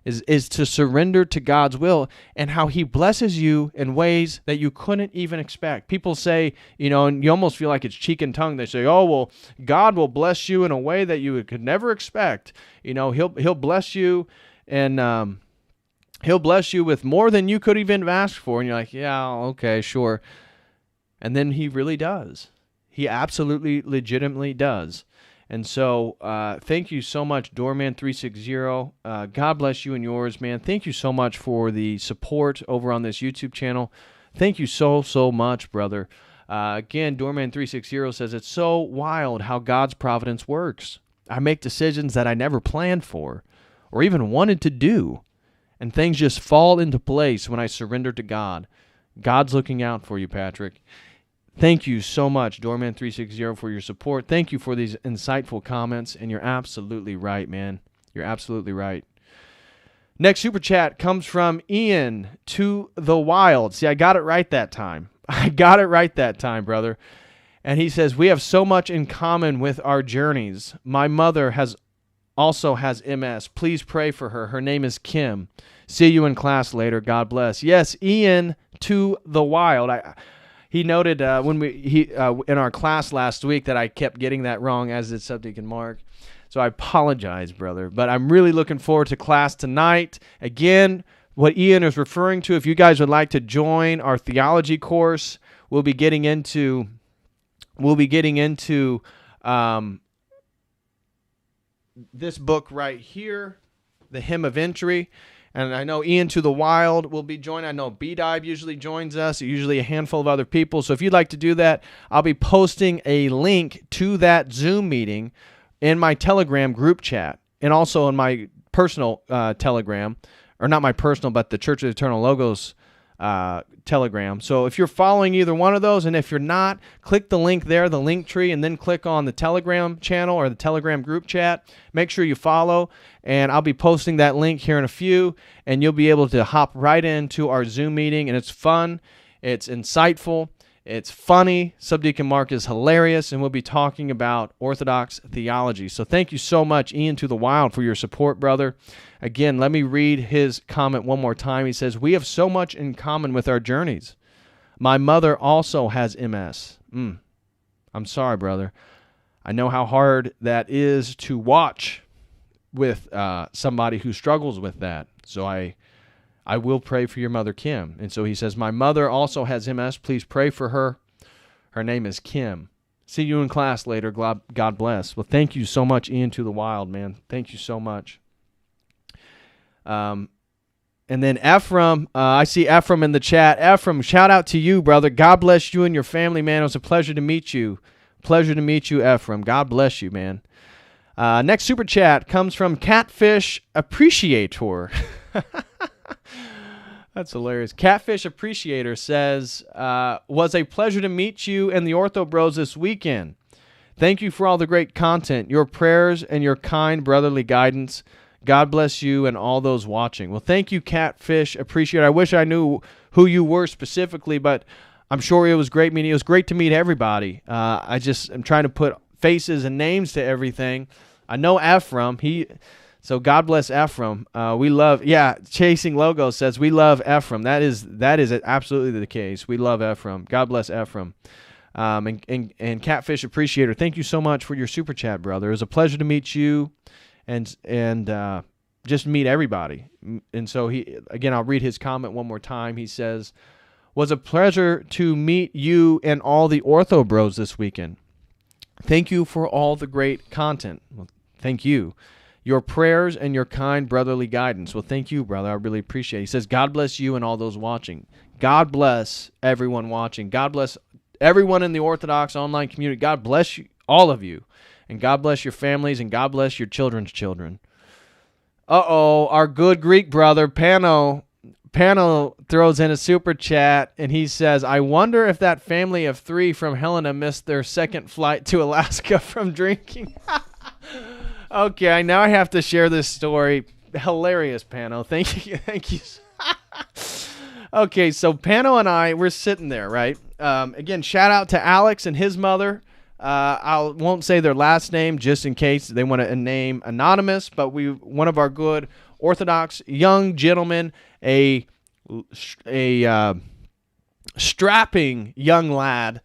is to surrender to God's will, and how he blesses you in ways that you couldn't even expect. People say, and you almost feel like it's cheek and tongue. They say, oh, well, God will bless you in a way that you could never expect. He'll bless you, and he'll bless you with more than you could even ask for. And you're like, yeah, okay, sure. And then he really does. He absolutely, legitimately does. And so thank you so much, Doorman360. God bless you and yours, man. Thank you so much for the support over on this YouTube channel. Thank you so much, brother. Again, Doorman360 says, it's so wild how God's providence works. I make decisions that I never planned for or even wanted to do, and things just fall into place when I surrender to God. God's looking out for you, Patrick. Thank you so much, Doorman360, for your support. Thank you for these insightful comments, and you're absolutely right, man. You're absolutely right. Next super chat comes from Ian to the Wild. See, I got it right that time. Brother. And he says, we have so much in common with our journeys. My mother also has MS. Please pray for her. Her name is Kim. See you in class later. God bless. Yes, Ian to the Wild. He noted in our class last week that I kept getting that wrong, as did Subdeacon Mark. So I apologize, brother. But I'm really looking forward to class tonight. Again, what Ian is referring to, if you guys would like to join our theology course, we'll be getting into this book right here, The Hymn of Entry. And I know Ian to the Wild will be joining. I know B-Dive usually joins us, usually a handful of other people. So if you'd like to do that, I'll be posting a link to that Zoom meeting in my Telegram group chat, and also in my personal Telegram, or not my personal, but the Church of the Eternal Logos Telegram. So if you're following either one of those, and if you're not, click the link there, the link tree, and then click on the Telegram channel or the Telegram group chat. Make sure you follow, and I'll be posting that link here in a few, and you'll be able to hop right into our Zoom meeting, and it's fun, it's insightful, it's funny. Subdeacon Mark is hilarious, and we'll be talking about Orthodox theology. So thank you so much, Ian to the Wild, for your support, brother. Again, let me read his comment one more time. He says, we have so much in common with our journeys. My mother also has MS. I'm sorry, brother. I know how hard that is to watch with somebody who struggles with that. So I will pray for your mother, Kim. And so he says, my mother also has MS. Please pray for her. Her name is Kim. See you in class later. God bless. Well, thank you so much, Ian to the Wild, man. Thank you so much. And then Ephraim, I see Ephraim in the chat. Ephraim, shout out to you, brother. God bless you and your family, man. It was a pleasure to meet you. Pleasure to meet you, Ephraim. God bless you, man. Next super chat comes from Catfish Appreciator. That's hilarious. Catfish Appreciator says, was a pleasure to meet you and the Ortho Bros this weekend. Thank you for all the great content, your prayers, and your kind brotherly guidance. God bless you and all those watching. Well, thank you, Catfish Appreciator. I wish I knew who you were specifically, but I'm sure it was great meeting. It was great to meet everybody. I'm trying to put faces and names to everything. I know Ephraim. So God bless Ephraim. We love, Chasing Logo says we love Ephraim. That is absolutely the case. We love Ephraim. God bless Ephraim. And Catfish Appreciator, thank you so much for your super chat, brother. It was a pleasure to meet you and just meet everybody. And so I'll read his comment one more time. He says, was a pleasure to meet you and all the Ortho Bros this weekend. Thank you for all the great content. Well, thank you. Your prayers and your kind brotherly guidance. Well, thank you, brother. I really appreciate it. He says, God bless you and all those watching. God bless everyone watching. God bless everyone in the Orthodox online community. God bless you, all of you. And God bless your families, and God bless your children's children. Our good Greek brother, Pano throws in a super chat, and he says, I wonder if that family of 3 from Helena missed their second flight to Alaska from drinking. Okay, now I have to share this story. Hilarious, Pano. Thank you. Okay, so Pano and I, we're sitting there, right? Again, shout out to Alex and his mother. I won't say their last name just in case they want to name anonymous, but one of our good Orthodox young gentleman, a strapping young lad,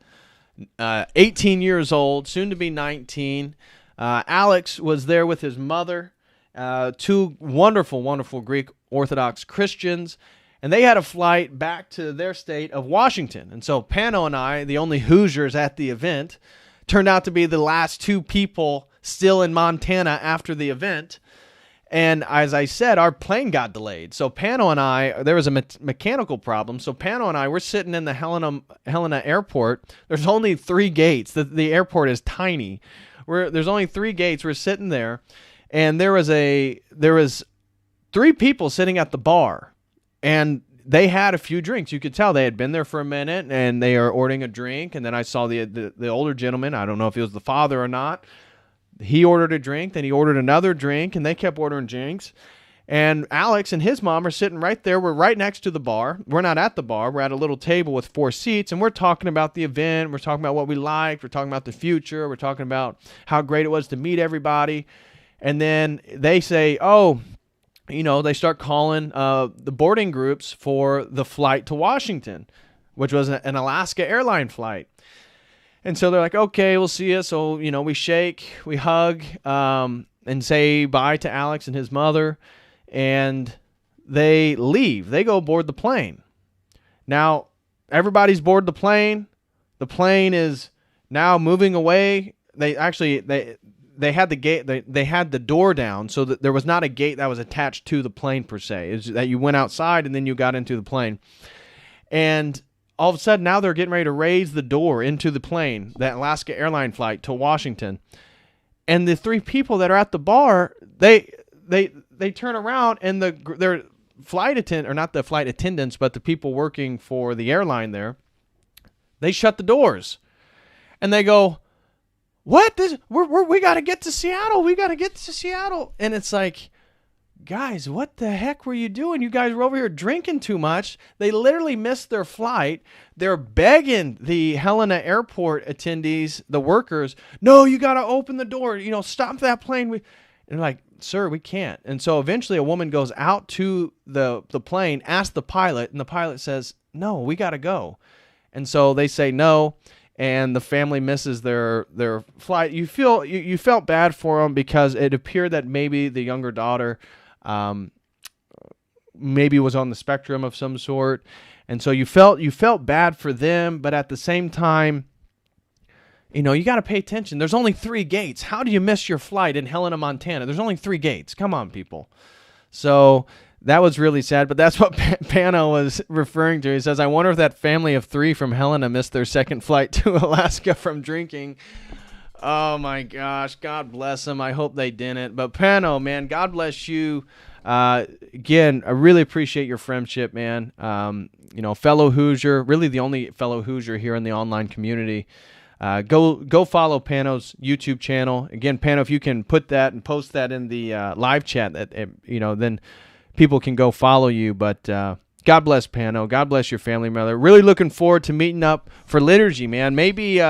18 years old, soon to be 19. Alex was there with his mother, two wonderful, wonderful Greek Orthodox Christians, and they had a flight back to their state of Washington. And so Pano and I, the only Hoosiers at the event, turned out to be the last two people still in Montana after the event. And as I said, our plane got delayed. So Pano and I, there was a mechanical problem. So Pano and I, we're sitting in the Helena airport. There's only 3 gates. The airport is tiny. There's only 3 gates. We're sitting there, and there was 3 people sitting at the bar, and they had a few drinks. You could tell they had been there for a minute, and they are ordering a drink. And then I saw the older gentleman. I don't know if he was the father or not. He ordered a drink, then he ordered another drink, and they kept ordering drinks. And Alex and his mom are sitting right there. We're right next to the bar. We're not at the bar. We're at a little table with 4 seats, and we're talking about the event. We're talking about what we liked. We're talking about the future. We're talking about how great it was to meet everybody. And then they say, they start calling the boarding groups for the flight to Washington, which was an Alaska airline flight. And so they're like, okay, we'll see you. So, we shake, we hug, and say bye to Alex and his mother, and they leave. They go board the plane. Now, everybody's board the plane. The plane is now moving away. They had the gate. They had the door down, so that there was not a gate that was attached to the plane per se. It's that you went outside and then you got into the plane. And all of a sudden, now they're getting ready to raise the door into the plane, that Alaska airline flight to Washington. And the 3 people that are at the bar, they turn around, and their flight attendant, or not the flight attendants, but the people working for the airline there, they shut the doors, and they go, "What? We got to get to Seattle. We got to get to Seattle." And it's like, guys, what the heck were you doing? You guys were over here drinking too much. They literally missed their flight. They're begging the Helena airport attendees, the workers, "No, you got to open the door. Stop that plane." And they're like, "Sir, we can't." And so eventually a woman goes out to the plane, asks the pilot, and the pilot says, "No, we got to go." And so they say no, and the family misses their flight. You felt bad for them because it appeared that maybe the younger daughter maybe was on the spectrum of some sort, and so you felt bad for them, but at the same time, you got to pay attention. There's only 3 gates. How do you miss your flight in Helena, Montana? There's only 3 gates. Come on, people. So that was really sad, but that's what Pano was referring to. He says, "I wonder if that family of 3 from Helena missed their second flight to Alaska from drinking." Oh my gosh, God bless them. I hope they didn't. But Pano, man, God bless you. Again, I really appreciate your friendship, man. Fellow Hoosier, really the only fellow Hoosier here in the online community. Go follow Pano's YouTube channel. Again, Pano, if you can put that and post that in the live chat, then people can go follow you. But God bless Pano. God bless your family, mother. Really looking forward to meeting up for liturgy, man. Maybe.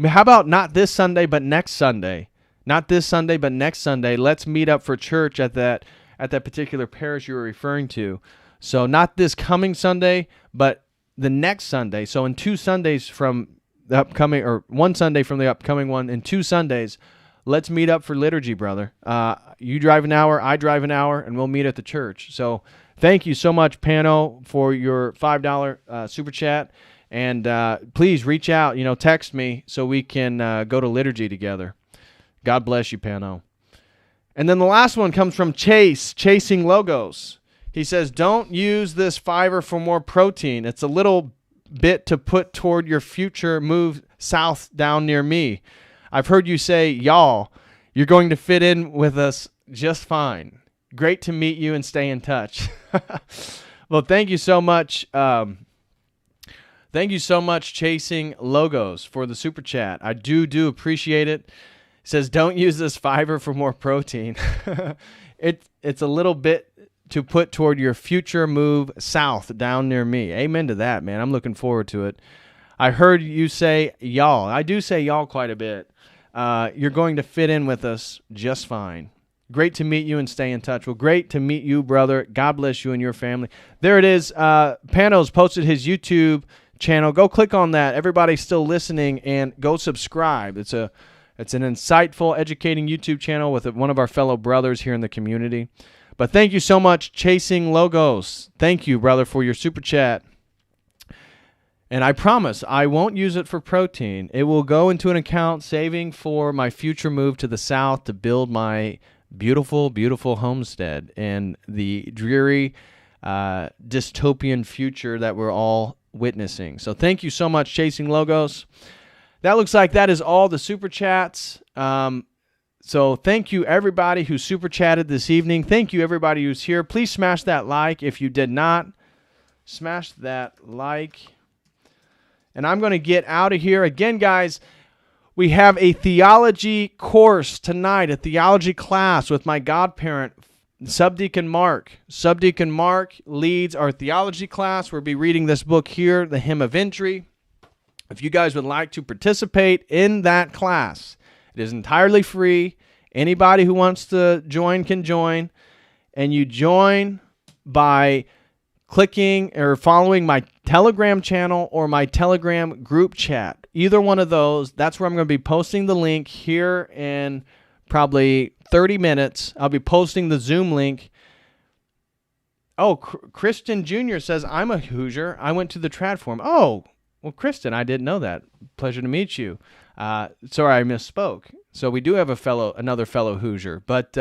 How about not this Sunday, but next Sunday? Not this Sunday, but next Sunday. Let's meet up for church at that particular parish you were referring to. So not this coming Sunday, but the next Sunday. So in 2 Sundays from the upcoming, or 1 Sunday from the upcoming one, in 2 Sundays, let's meet up for liturgy, brother. You drive an hour, I drive an hour, and we'll meet at the church. So thank you so much, Pano, for your $5 super chat. And please reach out, text me so we can go to liturgy together. God bless you, Pano. And then the last one comes from Chasing Logos. He says, "Don't use this fiber for more protein. It's a little bit to put toward your future move south down near me. I've heard you say, y'all, you're going to fit in with us just fine. Great to meet you and stay in touch." Well, thank you so much. Thank you so much, Chasing Logos, for the super chat. I do appreciate it. It says, "Don't use this fiber for more protein." It's a little bit to put toward your future move south down near me. Amen to that, man. I'm looking forward to it. I heard you say y'all. I do say y'all quite a bit. You're going to fit in with us just fine. Great to meet you and stay in touch. Well, great to meet you, brother. God bless you and your family. There it is. Panos posted his YouTube channel. Go click on that. Everybody's still listening, and go subscribe. It's an insightful, educating YouTube channel with one of our fellow brothers here in the community. But thank you so much, Chasing Logos. Thank you, brother, for your super chat. And I promise I won't use it for protein. It will go into an account saving for my future move to the South to build my beautiful, beautiful homestead and the dreary dystopian future that we're all witnessing. So thank you so much, Chasing Logos. That looks like that is all the super chats. So thank you, everybody who super chatted this evening. Thank you, everybody who's here. Please smash that like if you did not. Smash that like. And I'm going to get out of here. Again, guys, we have a theology course tonight, a theology class with my godparent, Subdeacon Mark. Subdeacon Mark leads our theology class. We'll be reading this book here, The Hymn of Entry. If you guys would like to participate in that class, it is entirely free. Anybody who wants to join can join. And you join by clicking or following my Telegram channel or my Telegram group chat. Either one of those, that's where I'm going to be posting the link here in probably 30 minutes. I'll be posting the Zoom link. Oh, Kristen Jr. says, I'm a Hoosier. I went to the trad forum. Oh, well, Kristen, I didn't know that. Pleasure to meet you. Sorry, I misspoke. So we do have another fellow Hoosier. But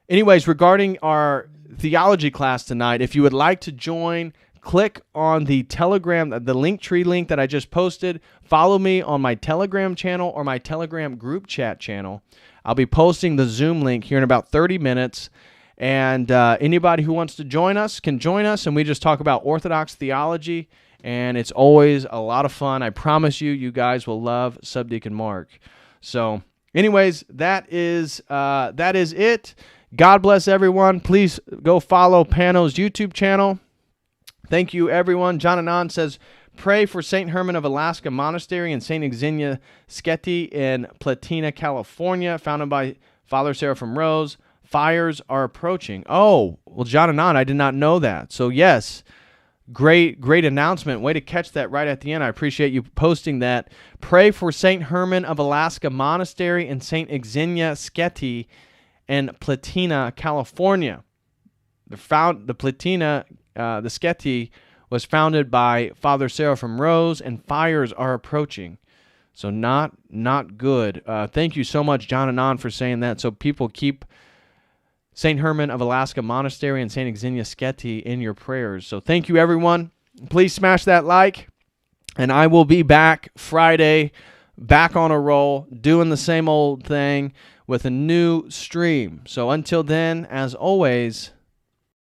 anyways, regarding our theology class tonight, if you would like to join, click on the Telegram, the Linktree link that I just posted. Follow me on my Telegram channel or my Telegram group chat channel. I'll be posting the Zoom link here in about 30 minutes. And anybody who wants to join us can join us, and we just talk about Orthodox theology, and it's always a lot of fun. I promise you, you guys will love Subdeacon Mark. So anyways, that is it. God bless everyone. Please go follow Pano's YouTube channel. Thank you, everyone. John Anand says, pray for St. Herman of Alaska Monastery and St. Xenia Sketi in Platina, California, founded by Father Seraphim Rose. Fires are approaching. Oh, well, John Anand, I did not know that. So, yes, great announcement. Way to catch that right at the end. I appreciate you posting that. Pray for St. Herman of Alaska Monastery and St. Xenia Sketi in Platina, California. The Platina, the Sketi, was founded by Father Seraphim Rose, and fires are approaching. So not good. Thank you so much, John Anand, for saying that. So people keep St. Herman of Alaska Monastery and St. Xenia Sketi in your prayers. So thank you, everyone. Please smash that like, and I will be back Friday, back on a roll, doing the same old thing with a new stream. So until then, as always,